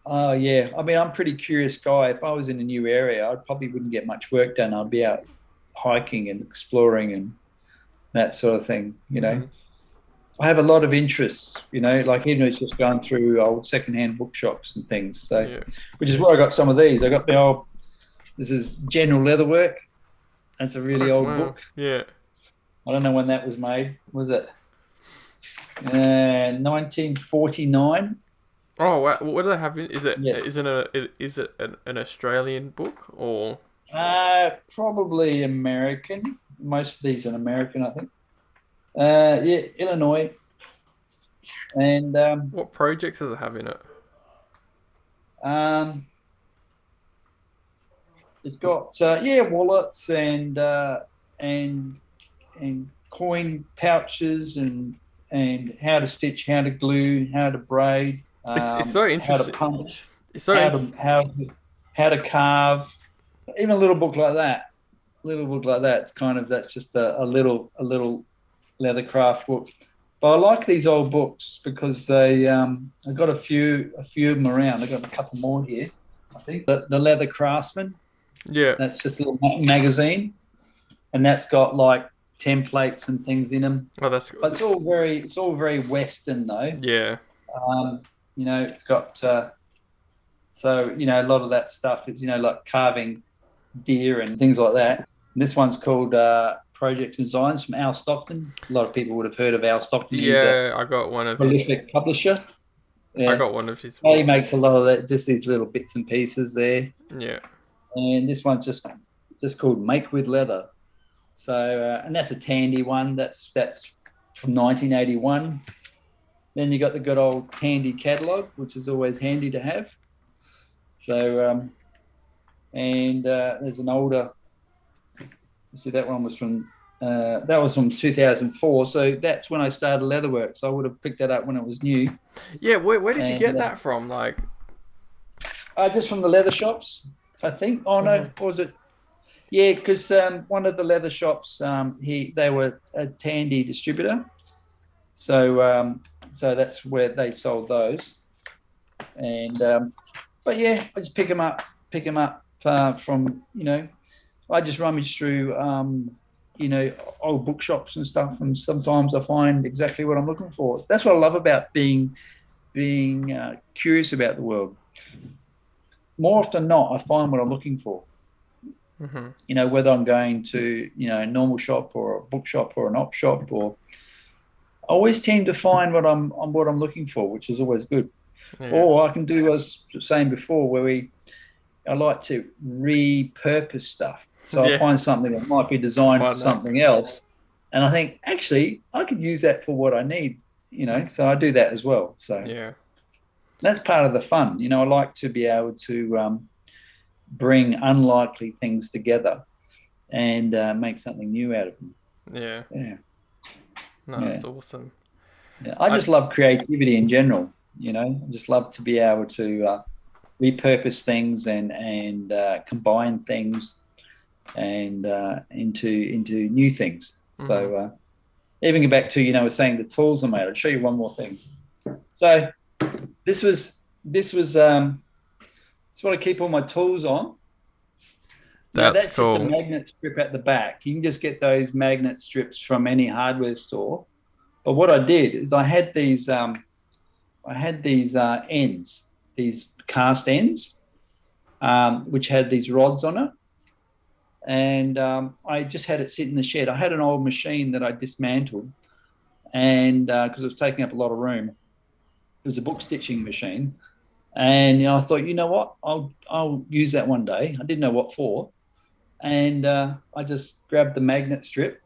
oh yeah. I mean, I'm a pretty curious guy. If I was in a new area, I probably wouldn't get much work done. I'd be out hiking and exploring and that sort of thing. Hmm. I have a lot of interests, like even it's just going through old secondhand bookshops and things. So, Yeah. which is where I got some of these. I got the old. This is General Leatherwork. That's a really Oh, old wow. book. Yeah. I don't know when that was made. Was it 1949? Oh, wow. What do they have? Is it Yeah. an Australian book or? Probably American. Most of these are American, I think. Yeah, Illinois. And What projects does it have in it? um, it's got wallets and coin pouches and how to stitch, how to glue, how to braid, It's so how to interesting. punch, It's so how in- to how to carve. Even a little book like that. Little book like that. It's kind of that's just a little leather craft book. But I like these old books because I got a few of them around. I got a couple more here. I think the Leather Craftsman. yeah. That's just a little magazine, and that's got like templates and things in them. Oh, that's But it's all very Western though. yeah. It's got a lot of that stuff is like carving deer and things like that. And this one's called Project Designs from Al Stockton. A lot of people would have heard of Al Stockton. He's a Yeah, I got one of his. prolific publisher. I Yeah, got one of his he books. makes a lot of that, just these little bits and pieces there. Yeah. And this one's just called Make with Leather. So and that's a Tandy one. That's from 1981. Then you got the good old Tandy catalog, which is always handy to have. So there's an older. See, that one was from 2004. So that's when I started Leatherwork. So I would have picked that up when it was new. Yeah, where did you And get that from? Like, just from the leather shops, I think. Oh no, what was it? Yeah, because one of the leather shops, they were a Tandy distributor, so that's where they sold those. And but yeah, I just pick them up from I just rummage through old bookshops and stuff, and sometimes I find exactly what I'm looking for. That's what I love about being curious about the world. More often than not, I find what I'm looking for. Whether I'm going to a normal shop or a bookshop or an op shop, or I always tend to find what I'm looking for, which is always good. yeah. Or I can do what I was saying before, where I like to repurpose stuff. So I find something that might be designed for something else, and I think actually I could use that for what I need. So I do that as well. So Yeah. that's part of the fun. I like to be able to bring unlikely things together and make something new out of them. Yeah. Yeah. No, that's awesome. Yeah. I just love creativity in general. I just love to be able to repurpose things and combine things and into new things. So even go back to I was saying the tools I made. I'll show you one more thing. So this was it's what I keep all my tools on. That's cool. just a magnet strip at the back. You can just get those magnet strips from any hardware store. But what I did is I had these I had these ends, these cast ends, which had these rods on it, and I just had it sit in the shed. I had an old machine that I dismantled, and because it was taking up a lot of room, it was a book stitching machine, and I thought, you know what, I'll use that one day. I didn't know what for, and I just grabbed the magnet strip,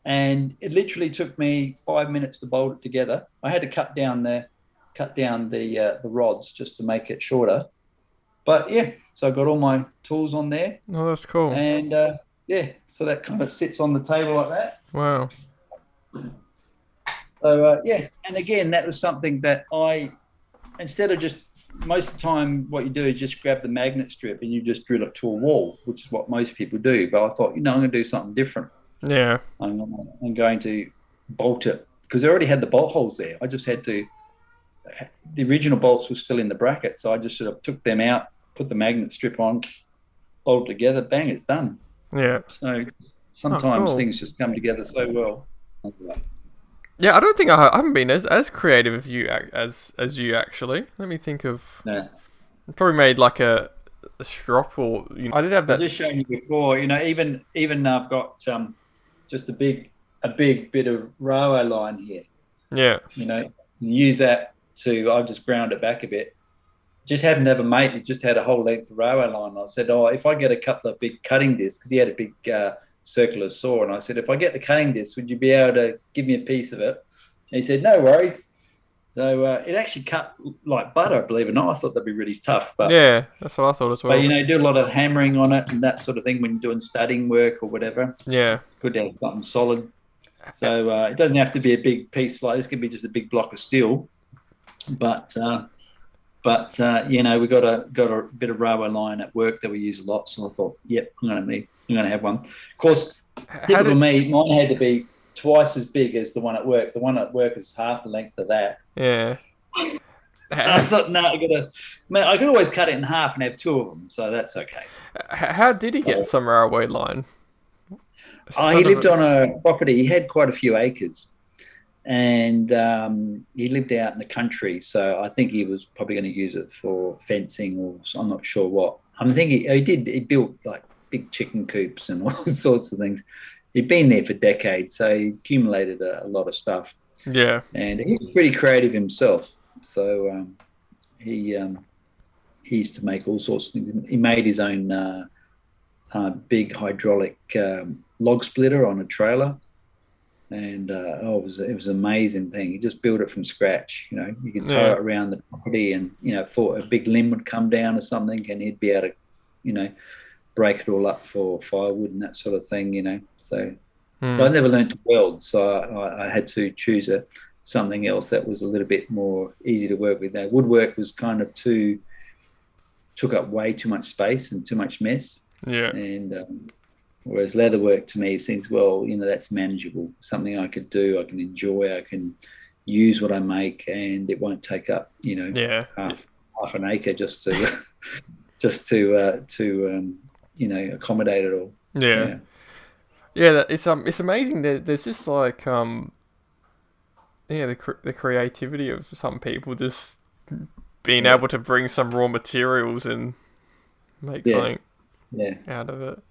and it literally took me 5 minutes to bolt it together. I had to cut down the rods just to make it shorter. But yeah, so I got all my tools on there, Oh, that's cool. and yeah, so that kind of sits on the table like that. Wow. So yeah, and again, that was something that I, instead of just, most of the time what you do is just grab the magnet strip and you just drill it to a wall, which is what most people do. But I thought, I'm going to do something different. Yeah. I'm going to bolt it because I already had the bolt holes there. I just had to, the original bolts were still in the bracket, so I just sort of took them out, put the magnet strip on, bolt together, bang, it's done. Yeah. So Oh, sometimes cool. things just come together so well. Yeah, I don't think I haven't been as creative as as you actually. Let me think of. Yeah. I probably made like a strop or I did have I've that. just shown you before, even I've got just a big bit of railway line here. Yeah. Use that to. I've just ground it back a bit. Just happened to have a mate who just had a whole length of railway line. I said, "Oh, if I get a couple of big cutting discs, because he had a big circular saw," and I said, "If I get the cutting disc, would you be able to give me a piece of it?" And he said, "No worries." So it actually cut like butter, believe it or not. I thought that'd be really tough, but Yeah, that's what I thought as well. do a lot of hammering on it and that sort of thing when you're doing studying work or whatever. Yeah. It's good to have something solid. So it doesn't have to be a big piece like this. Can be just a big block of steel, but we got a bit of railway line at work that we use a lot. So I thought, yep, I'm gonna have one. Of course, How typical did? me, mine had to be twice as big as the one at work. The one at work is half the length of that. Yeah. I thought, no, I could always cut it in half and have two of them, so that's okay. How did he get So, some railway line? he Sort lived of. on a property. He had quite a few acres, and he lived out in the country. So I think he was probably going to use it for fencing, or I'm not sure what. I think he did. He built like big chicken coops and all sorts of things. He'd been there for decades, so he accumulated a lot of stuff, Yeah. and he was pretty creative himself. So he he used to make all sorts of things. He made his own big hydraulic log splitter on a trailer, and it was an amazing thing. He just built it from scratch. You could tow Yeah. it around the property, and for a big limb would come down or something, and he'd be able to, break it all up for firewood and that sort of thing. So. But I Hmm. never learned to weld, so I had to choose something else that was a little bit more easy to work with. Now, woodwork was kind of took up way too much space and too much mess, Yeah. and whereas leatherwork to me seems, well, that's manageable, something I could do, I can enjoy, I can use what I make, and it won't take up Yeah. half an acre just to accommodate it all. Yeah. Yeah, Yeah. It's amazing. There's just like the creativity of some people just being yeah, able to bring some raw materials and make yeah, something yeah. out of it.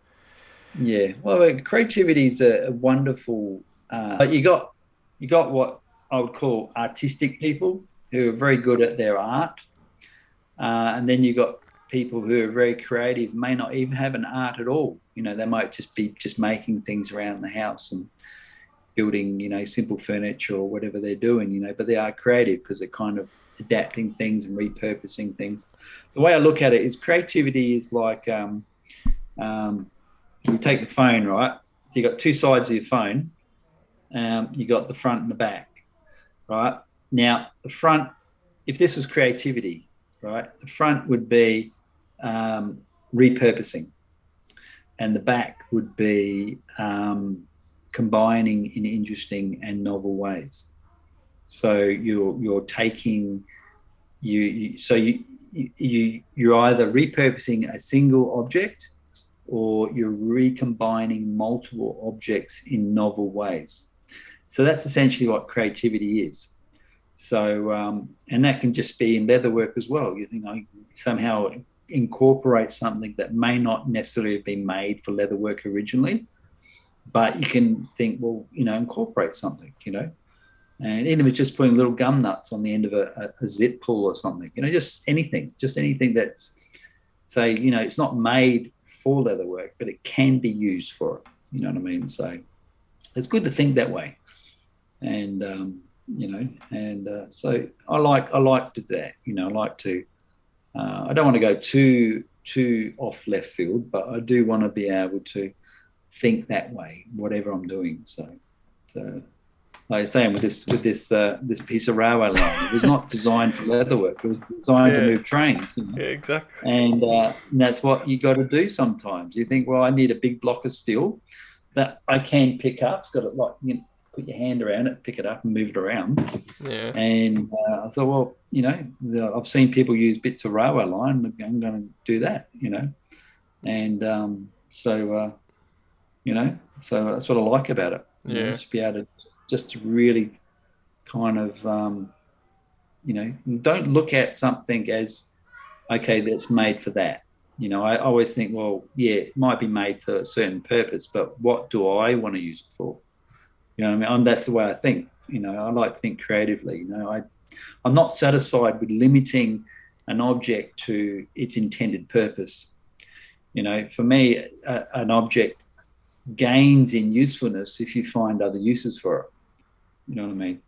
Yeah, well, creativity is a wonderful. But you got what I would call artistic people who are very good at their art, and then you got people who are very creative, may not even have an art at all. They might just be just making things around the house and building, simple furniture or whatever they're doing. But they are creative because they're kind of adapting things and repurposing things. The way I look at it is creativity is like. You take the phone, right? So you got two sides of your phone. You got the front and the back, right? Now, the front, if this was creativity, right, the front would be repurposing, and the back would be combining in interesting and novel ways. So you're taking you're either repurposing a single object or you're recombining multiple objects in novel ways. So that's essentially what creativity is. So, and that can just be in leatherwork as well. You think I somehow incorporate something that may not necessarily have been made for leatherwork originally, but you can think, well, incorporate something, and even if it's just putting little gum nuts on the end of a zip pull or something, just anything that's, say, it's not made for leatherwork, but it can be used for it. You know what I mean? So it's good to think that way. And, so I like to do that. I like to, I don't want to go too off left field, but I do want to be able to think that way, whatever I'm doing. So like I was saying, with this piece of railway line, it was not designed for leatherwork. It was designed to move trains. Yeah, exactly. And that's what you got to do sometimes. You think, well, I need a big block of steel that I can pick up. It's got to put your hand around it, pick it up, and move it around. Yeah. And I thought, well, I've seen people use bits of railway line. I'm going to do that, And so that's what I like about it. To be able to just really kind of, don't look at something as, okay, that's made for that. I always think, well, yeah, it might be made for a certain purpose, but what do I want to use it for? That's the way I think. I like to think creatively. I'm not satisfied with limiting an object to its intended purpose. For me, an object gains in usefulness if you find other uses for it. You know what I mean?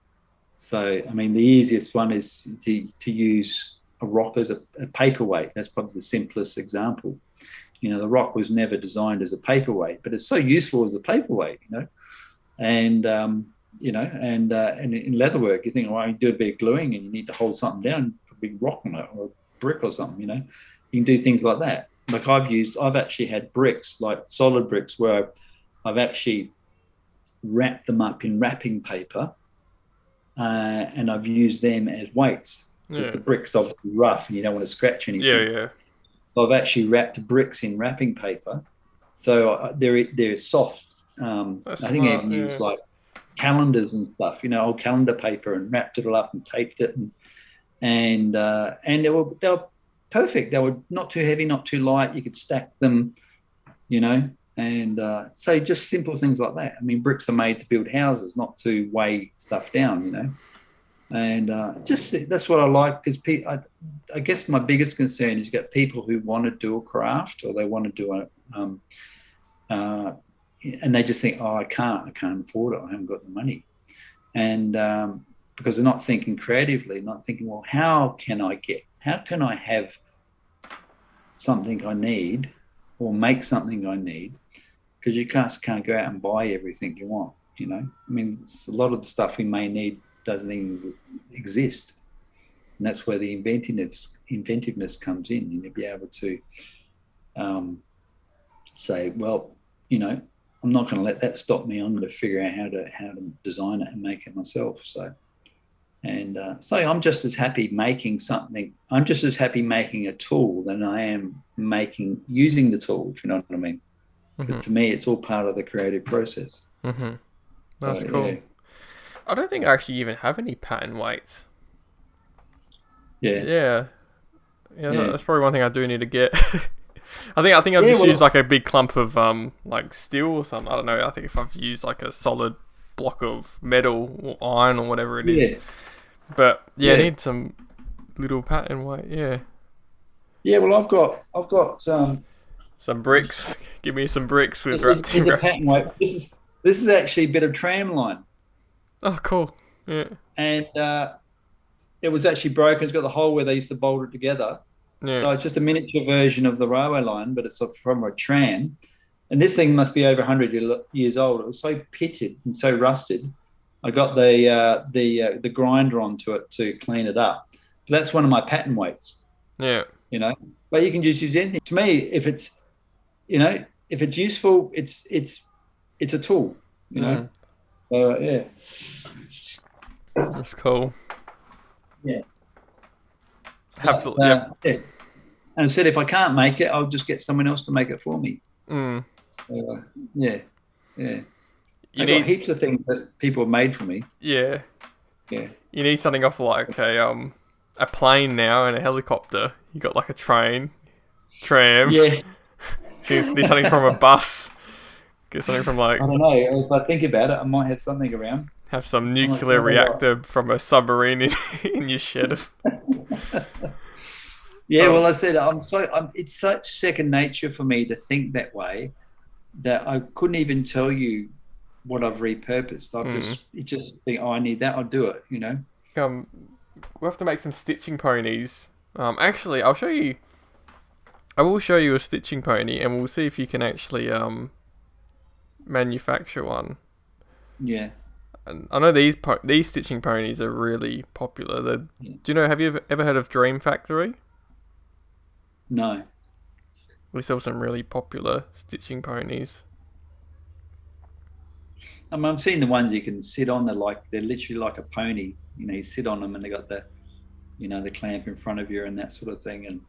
So, the easiest one is to use a rock as a paperweight. That's probably the simplest example. The rock was never designed as a paperweight, but it's so useful as a paperweight, And and in leatherwork, you think, well, you do a bit of gluing and you need to hold something down, put a big rock on it or a brick or something. You can do things like that. Like I've actually had bricks, like solid bricks, where I've actually wrapped them up in wrapping paper, and I've used them as weights because the brick's obviously rough and you don't want to scratch anything. Yeah. So I've actually wrapped bricks in wrapping paper, so they're soft. I think I even used like calendars and stuff, old calendar paper, and wrapped it all up and taped it, and they were perfect. They were not too heavy, not too light. You could stack them, and so just simple things like that. Bricks are made to build houses, not to weigh stuff down, and just that's what I like, because I guess my biggest concern is you get people who want to do a craft, or they want to do and they just think, oh, I can't afford it. I haven't got the money. And because they're not thinking creatively, not thinking, well, how can I have something I need, or make something I need? Because you can't go out and buy everything you want, a lot of the stuff we may need doesn't even exist. And that's where the inventiveness comes in. You need to be able to say, well, I'm not going to let that stop me. I'm going to figure out how to design it and make it myself. So I'm just as happy making something. I'm just as happy making a tool than I am using the tool, if you know what I mean. Because to me, it's all part of the creative process. Mm-hmm. That's cool. Yeah. I don't think I actually even have any pattern weights. Yeah. That's probably one thing I do need to get. I think I've just used like a big clump of like steel or something. I don't know. I think if I've used like a solid block of metal or iron or whatever it is. But I need some little pattern weight. Yeah. Yeah. Well, I've got some bricks. Give me some bricks with wrapped in a pattern weight. This is actually a bit of tram line. Oh, cool. Yeah. And it was actually broken. It's got the hole where they used to bolt it together. Yeah. So it's just a miniature version of the railway line, but it's from a tram. And this thing must be over 100 years old. It was so pitted and so rusted. I got the grinder onto it to clean it up. But that's one of my pattern weights. Yeah. But you can just use anything. To me, if it's useful, it's a tool. Yeah. That's cool. Yeah. Absolutely. Yeah. And I said, if I can't make it, I'll just get someone else to make it for me. So, yeah. I've got heaps of things that people have made for me. Yeah. Yeah. you need something off like a plane now and a helicopter. You got like a train, tram. Yeah. You need something from a bus. Get something from like I don't know. If I think about it, I might have something around. have some I'm not nuclear sure what. reactor from a submarine in your shed. Yeah, Um, well, I said it's such second nature for me to think that way that I couldn't even tell you what I've repurposed. It just think, oh, I need that. I'll do it. You know. um, we'll have to make some stitching ponies. Actually, I'll show you. I will show you a stitching pony, and we'll see if you can actually manufacture one. Yeah. And I know these stitching ponies are really popular. Yeah. Do you know? Have you ever heard of Dream Factory? No. We sell some really popular stitching ponies. I'm seeing the ones you can sit on. They're literally like a pony. You know, you sit on them and they got the clamp in front of you and that sort of thing. And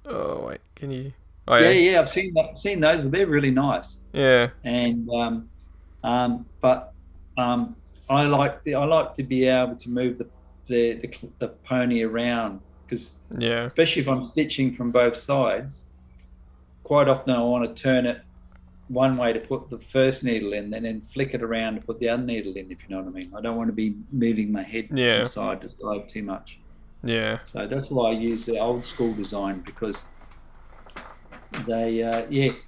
Oh wait, can you? Oh yeah, yeah, yeah, I've seen that. Seen those. They're really nice. yeah, And but I like to be able to move the pony around because yeah, especially if I'm stitching from both sides, quite often I want to turn it one way to put the first needle in, and then flick it around to put the other needle in, if you know what I mean. I don't want to be moving my head yeah, from side to side too much. yeah, So that's why I use the old school design because they,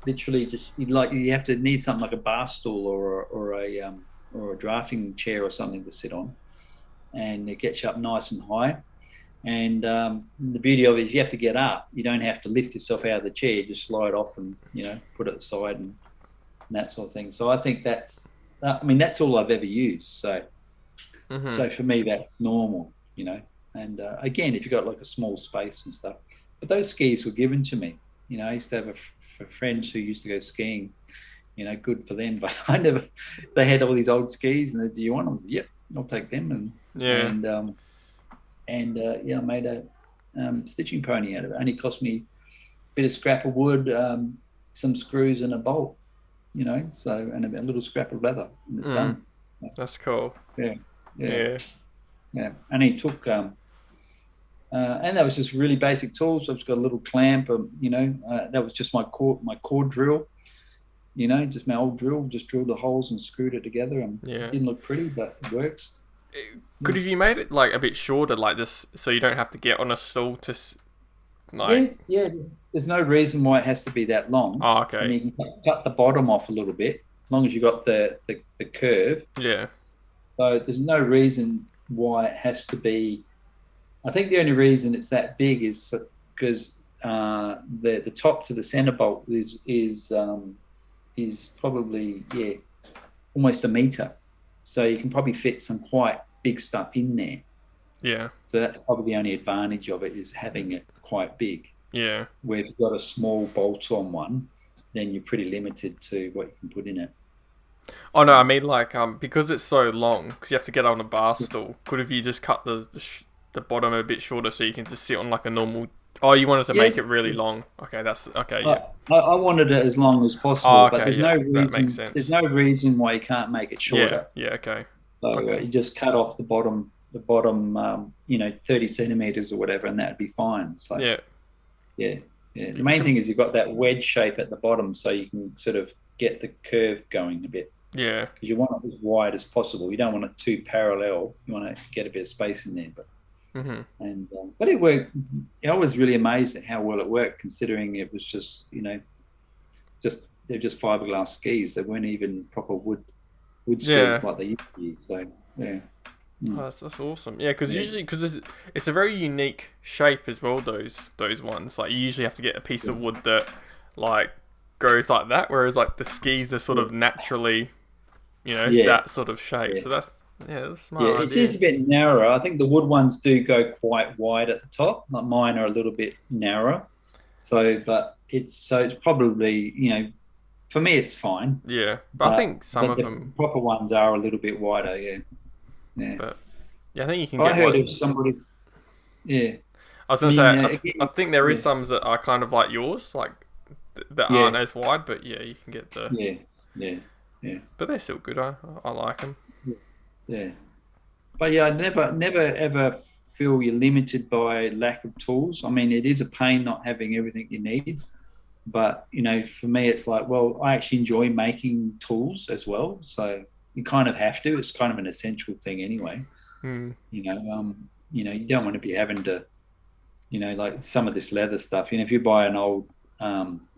literally just you have to need something like a bar stool or a drafting chair or something to sit on, and it gets you up nice and high. And the beauty of it is you have to get up. You don't have to lift yourself out of the chair. You just slide off and put it aside and that sort of thing. So I think that's all I've ever used. So so for me that's normal, And again, if you've got like a small space and stuff, but those skis were given to me. I used to have friends who used to go skiing. Good for them. But I never. They had all these old skis, and they, do you want them? I was, yep, I'll take them. I made a stitching pony out of it. It only cost me a bit of scrap of wood, some screws, and a bolt. And a little scrap of leather, and it's done. That's cool. Yeah. And he took, and that was just really basic tools. I've just got a little clamp, that was just my cord drill. Just my old drill. Just drilled the holes and screwed it together, and it didn't look pretty, but it works. Could have you made it like a bit shorter, like this, so you don't have to get on a stool to, like? Yeah. There's no reason why it has to be that long. Oh, okay. I mean, you can cut the bottom off a little bit, as long as you got the curve. Yeah. So there's no reason why it has to be. I think the only reason it's that big is because the top to the center bolt is probably almost a meter. So you can probably fit some quite big stuff in there. Yeah. So that's probably the only advantage of it, is having it quite big. Yeah. Where if you've got a small bolt-on one, then you're pretty limited to what you can put in it. Oh no, I mean like because it's so long, because you have to get on a bar stool. Could have you just cut the bottom a bit shorter so you can just sit on like a normal? Oh, you wanted to make it really long. Okay, that's okay. Yeah. I wanted it as long as possible, Oh, okay, but there's no reason. That makes sense. There's no reason why you can't make it shorter. Yeah. Okay. So you just cut off the bottom, 30 centimeters or whatever, and that'd be fine. So yeah. The main thing is you've got that wedge shape at the bottom, so you can sort of get the curve going a bit. Yeah. Because you want it as wide as possible. You don't want it too parallel. You want to get a bit of space in there, but. And but it worked. I was really amazed at how well it worked, considering it was just they're just fiberglass skis. They weren't even proper wood skis like they used to use. So yeah. Oh, that's awesome. Yeah, because usually it's a very unique shape as well. Those ones, like you usually have to get a piece of wood that like goes like that, whereas like the skis are sort of naturally, that sort of shape. So that's smart. Yeah, it is a bit narrower. I think the wood ones do go quite wide at the top. Like mine are a little bit narrower. So, but it's probably for me it's fine. Yeah, but I think some of them proper ones are a little bit wider. Yeah. But I think you can. I heard of somebody. Yeah. I was gonna say I think there is some that are kind of like yours, like that aren't as wide, but you can get the. Yeah. But they're still good. I like them. Yeah. but yeah, I never ever feel you're limited by lack of tools. I mean, it is a pain not having everything you need, but for me, it's like, well, I actually enjoy making tools as well. So you kind of have to. It's kind of an essential thing anyway. Hmm. You don't want to be having to, like some of this leather stuff. If you buy an old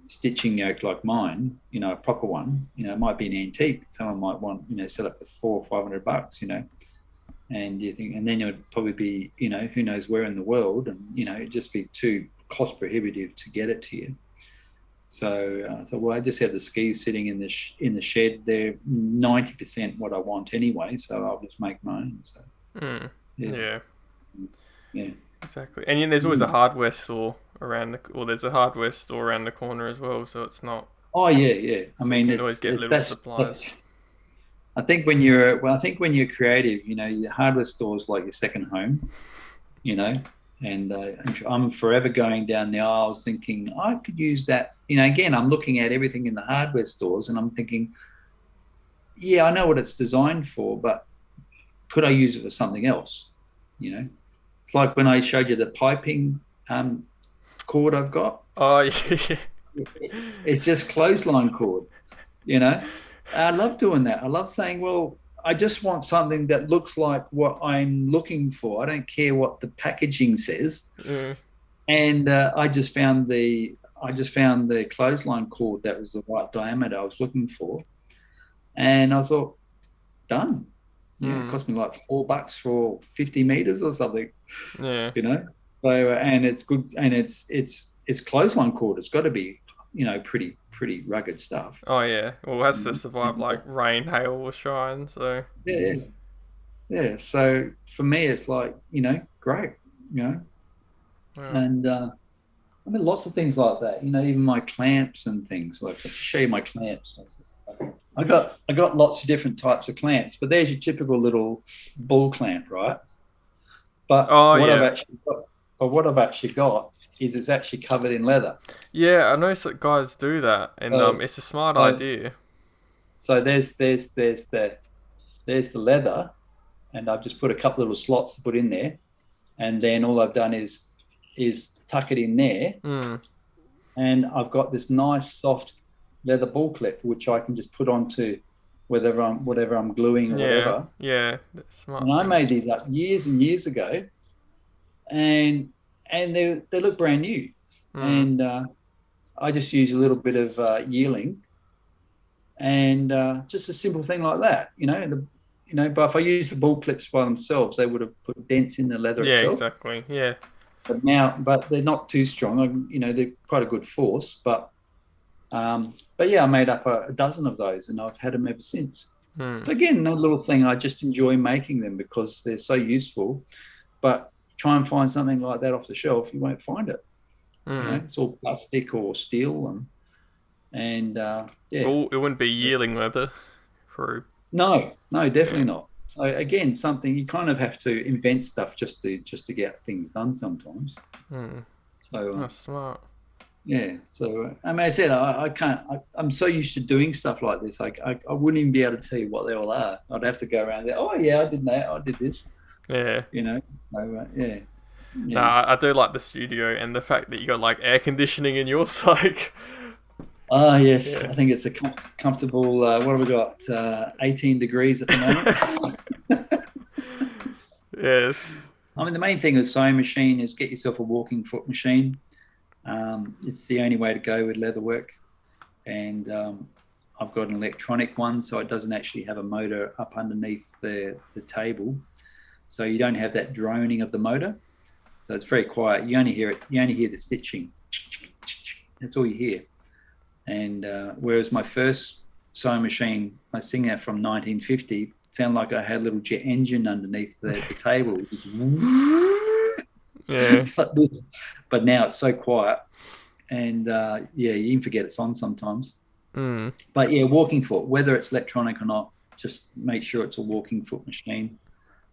stitching yoke like mine, a proper one, it might be an antique. Someone might want, sell it for $400 or $500, and you think, and then it would probably be, who knows where in the world, and it'd just be too cost prohibitive to get it to you. So I thought, well, I just have the skis sitting in the shed. They're 90% what I want anyway, so I'll just make my own. So Hmm. yeah, Yeah. yeah. Exactly. And there's always a Mm. hardware store around there's a hardware store around the corner as well, so it's not, Oh yeah, yeah. I so you mean, can always get little supplies. that's. I think when you're creative, your hardware store is like your second home, you know. And I'm forever going down the aisles thinking I could use that. Again, I'm looking at everything in the hardware stores and I'm thinking, yeah, I know what it's designed for, but could I use it for something else? It's like when I showed you the piping um, cord I've got. Oh yeah. It's just clothesline cord. you know I love doing that. I love saying, well, I just want something that looks like what I'm looking for. I don't care what the packaging says. Mm. And I just found the clothesline cord that was the right diameter I was looking for. And I thought, done. It Mm. cost me like $4 for 50 meters or something. Yeah. you know so and it's good, and it's clothesline cord. It's got to be pretty rugged stuff. Oh yeah. Well, it has to survive And, like rain, hail, or shine. So. yeah, yeah, yeah. So for me, it's like, great. you know, Yeah. and I mean, lots of things like that. Even my clamps and things. Like, I'll show you my clamps. I got lots of different types of clamps, but there's your typical little bull clamp, right? But Oh what I've yeah. actually got, is it's actually covered in leather. Yeah, I noticed that guys do that, and So, it's a smart so, idea. so there's the leather, and I've just put a couple little slots to put in there, and then all I've done is tuck it in there, Mm. and I've got this nice soft leather ball clip which I can just put onto whatever I'm gluing or Yeah. whatever. Yeah. And Smart I made things. these up years and years ago, and they look brand new. Mm. And I just use a little bit of yearling, and just a simple thing like that. But if I used the ball clips by themselves, they would have put dents in the leather Yeah. itself. Exactly. Yeah. But they're not too strong. They're quite a good force. But yeah, I made up a dozen of those, and I've had them ever since. Mm. So again, another little thing. I just enjoy making them because they're so useful. But try and find something like that off the shelf, you won't find it. Mm. It's all plastic or steel, and yeah. Well, it wouldn't be yearling leather, for. No, no, definitely Yeah. not. So again, something you kind of have to invent stuff just to get things done sometimes. Mm. So That's smart. yeah. So I mean, I said I can't. I'm so used to doing stuff like this. I wouldn't even be able to tell you what they all are. I'd have to go around there. Oh yeah, I did that. I did this. Yeah. You know. So yeah, No, yeah. I do like the studio and the fact that you got like air conditioning in yours. Like, Ah yes, yeah. I think it's a comfortable. What have we got? 18 degrees at the moment. Yes. I mean, the main thing with sewing machine is get yourself a walking foot machine. It's the only way to go with leather work. And I've got an electronic one, so it doesn't actually have a motor up underneath the table. So you don't have that droning of the motor. So it's very quiet. You only hear it. You only hear the stitching. That's all you hear. And whereas my first sewing machine, my Singer from 1950, sounded like I had a little jet engine underneath the table. Yeah. Like this. But now it's so quiet, and yeah, you even forget it's on sometimes. Mm. But yeah, walking foot, whether it's electronic or not, just make sure it's a walking foot machine.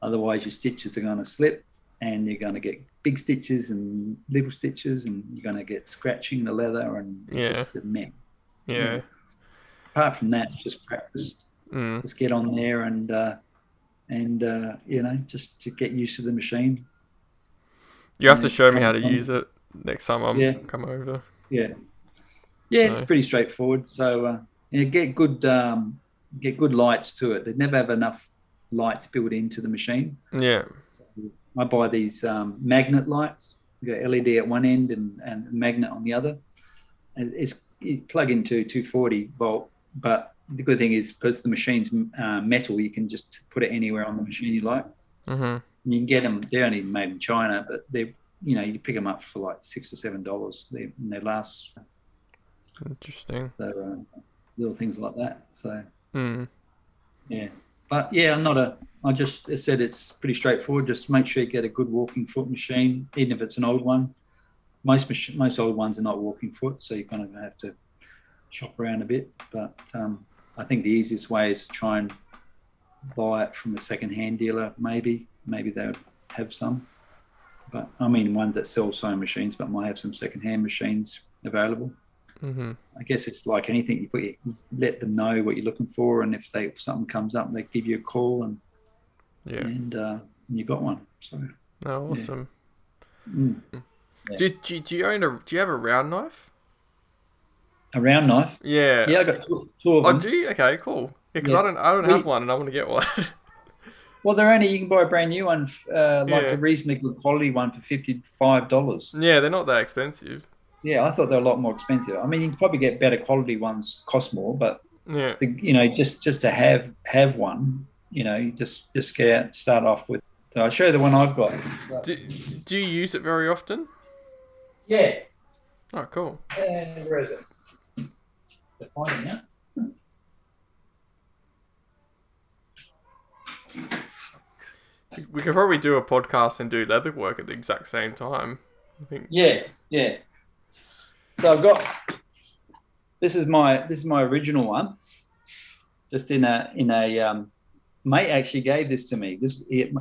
Otherwise, your stitches are going to slip, and you're going to get big stitches and little stitches, and you're going to get scratching the leather, and it's Yeah. just a mess. Yeah. Yeah. Apart from that, just practice. Mm. Just get on there, and just to get used to the machine. You have to show me how Come to use on. it next time I'm Yeah, come over. yeah, yeah. It's So pretty straightforward. So get good lights to it. They never have enough lights built into the machine. yeah. So I buy these magnet lights. You got LED at one end and a magnet on the other. And you plug into 240 volt, but the good thing is because the machine's metal, you can just put it anywhere on the machine you like. Mhm. And you can get them. They're only made in China, but you pick them up for like $6 or $7. They last. Interesting. So little things like that. So Mm. yeah, but yeah, I just said it's pretty straightforward. Just make sure you get a good walking foot machine, even if it's an old one. Most old ones are not walking foot, so you're kind of have to shop around a bit. But I think the easiest way is to try and buy it from a second-hand dealer. Maybe they would have some. But I mean, ones that sell sewing machines, but might have some second-hand machines available. Mhm. I guess it's like anything. You let them know what you're looking for, and if something comes up, they give you a call, and Yeah. and you got one. So Oh, yeah. awesome. Mm. Yeah. Do you own do you have a round knife? A round knife. Yeah. Yeah, I got two of Oh, them. do you? Okay, cool. Yeah, because Yeah. I don't have We one, and I want to get one. Well, they're only you can buy a brand new one, like a Yeah. reasonably good quality one for $55. Yeah, they're not that expensive. Yeah, I thought they were a lot more expensive. I mean, you can probably get better quality ones, cost more, but Yeah. just to have one, you just get out, start off with. So I'll show you the one I've got. Do you use it very often? Yeah, Oh, cool. and where is it? To find it now. We could probably do a podcast and do leather work at the exact same time. I think. Yeah, yeah. So I've got this is my original one. Just in a mate actually gave this to me. It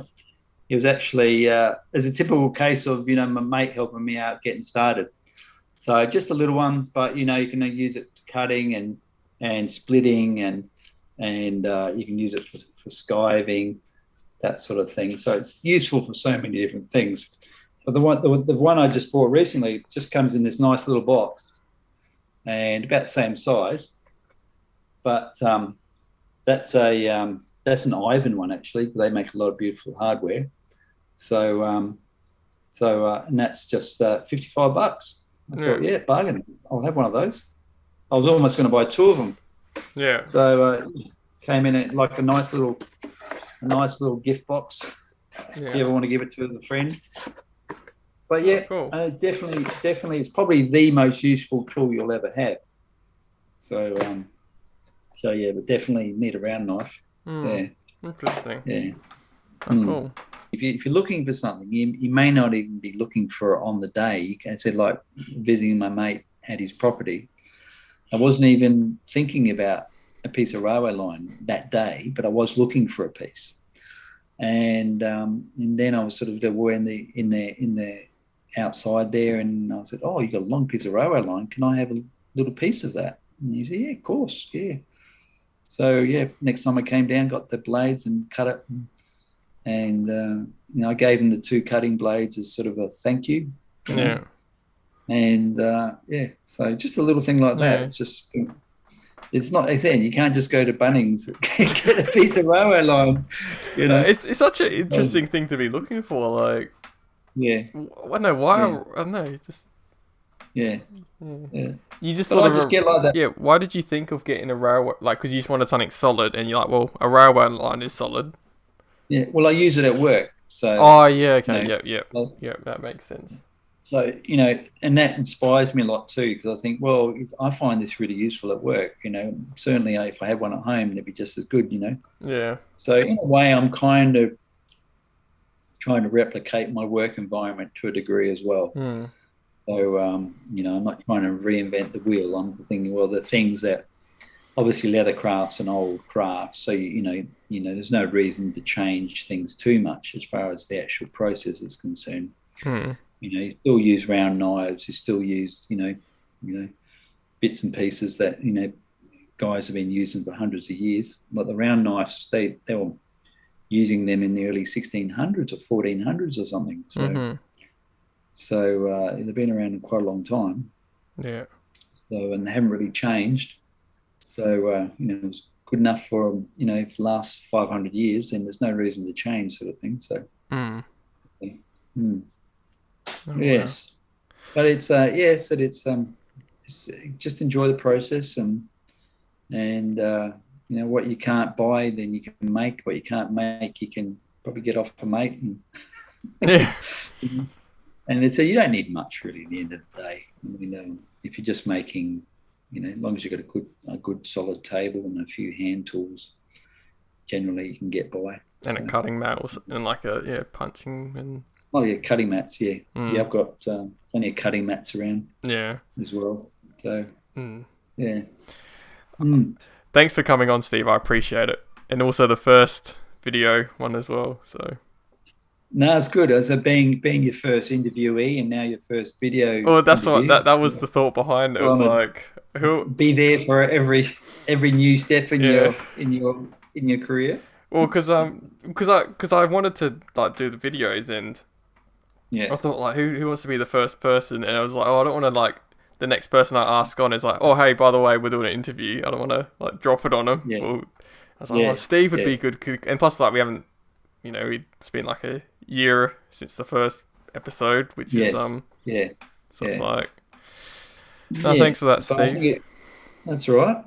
was actually as a typical case of my mate helping me out getting started. So just a little one, but you can use it to cutting and splitting and you can use it for skiving, that sort of thing. So it's useful for so many different things. But the one I just bought recently just comes in this nice little box and about the same size, but that's an Ivan one actually. They make a lot of beautiful hardware. So and that's just $55. I Yeah. thought, yeah, bargain. I'll have one of those. I was almost going to buy two of them. Yeah. So came in at like a nice little gift box. Yeah. If you ever want to give it to a friend. But yeah, cool. definitely, it's probably the most useful tool you'll ever have. So yeah, but definitely need a round knife. Yeah. Interesting. Yeah. Cool. If you're looking for something, you may not even be looking for it on the day. You can say, like visiting my mate at his property. I wasn't even thinking about a piece of railway line that day, but I was looking for a piece. And then I was sort of in the outside there, and I said, "Oh, you got a long piece of railway line. Can I have a little piece of that?" And he said, "Yeah, of course, yeah." So yeah, next time I came down, got the blades and cut it, and I gave him the two cutting blades as sort of a thank you. Yeah. And yeah, so just a little thing like that. It's just. It's not. Again, you can't just go to Bunnings and get a piece of railway line. It's such an interesting thing to be looking for. Like, yeah, I don't know why. Yeah. I don't know. You just. Yeah. You just But sort I of just get like that. Yeah. Why did you think of getting a railway? Like, because you just wanted something solid, and you're like, well, a railway line is solid. Yeah. Well, I use it at work, so. Oh yeah. Okay. Yeah. That makes sense. So and that inspires me a lot too, because I think, well, I find this really useful at work. Certainly if I had one at home, it'd be just as good. Yeah. So in a way, I'm kind of trying to replicate my work environment to a degree as well. So I'm not trying to reinvent the wheel. I'm thinking, well, the things that obviously leather crafts and old crafts. So there's no reason to change things too much as far as the actual process is concerned. You still use round knives. You still use bits and pieces that guys have been using for hundreds of years. But the round knives, they using them in the early 1600s or 1400s or something. So, they've been around quite a long time. Yeah. So, and they haven't really changed. So, it was good enough for, the last 500 years, and there's no reason to change, sort of thing. So, Oh, yes. wow. But it's, just enjoy the process, and what you can't buy, then you can make. What you can't make, you can probably get off a mate. Yeah. And it's you don't need much really at the end of the day. If you're just making, as long as you've got a good solid table and a few hand tools, generally you can get by. And a cutting mat and like punching and. Oh yeah, cutting mats. Yeah, I've got plenty of cutting mats around. Yeah. As well. So yeah. Thanks for coming on, Steve. I appreciate it, and also the first video one as well. So. No, it's good. So being your first interviewee and now your first video. Oh, that's interview. What that was the thought behind it. It was like who be there for every new step in your career. Well, because I wanted to like do the videos, and I thought like who wants to be the first person, and I was like, oh, I don't want to like the next person I ask on is like, oh hey, by the way, we're doing an interview. I don't want to like drop it on them. Yeah. Well, I was like, oh, Steve would be good, and plus like we haven't, it's been like a year since the first episode, which is so it's like, no, thanks for that, Steve. That's right.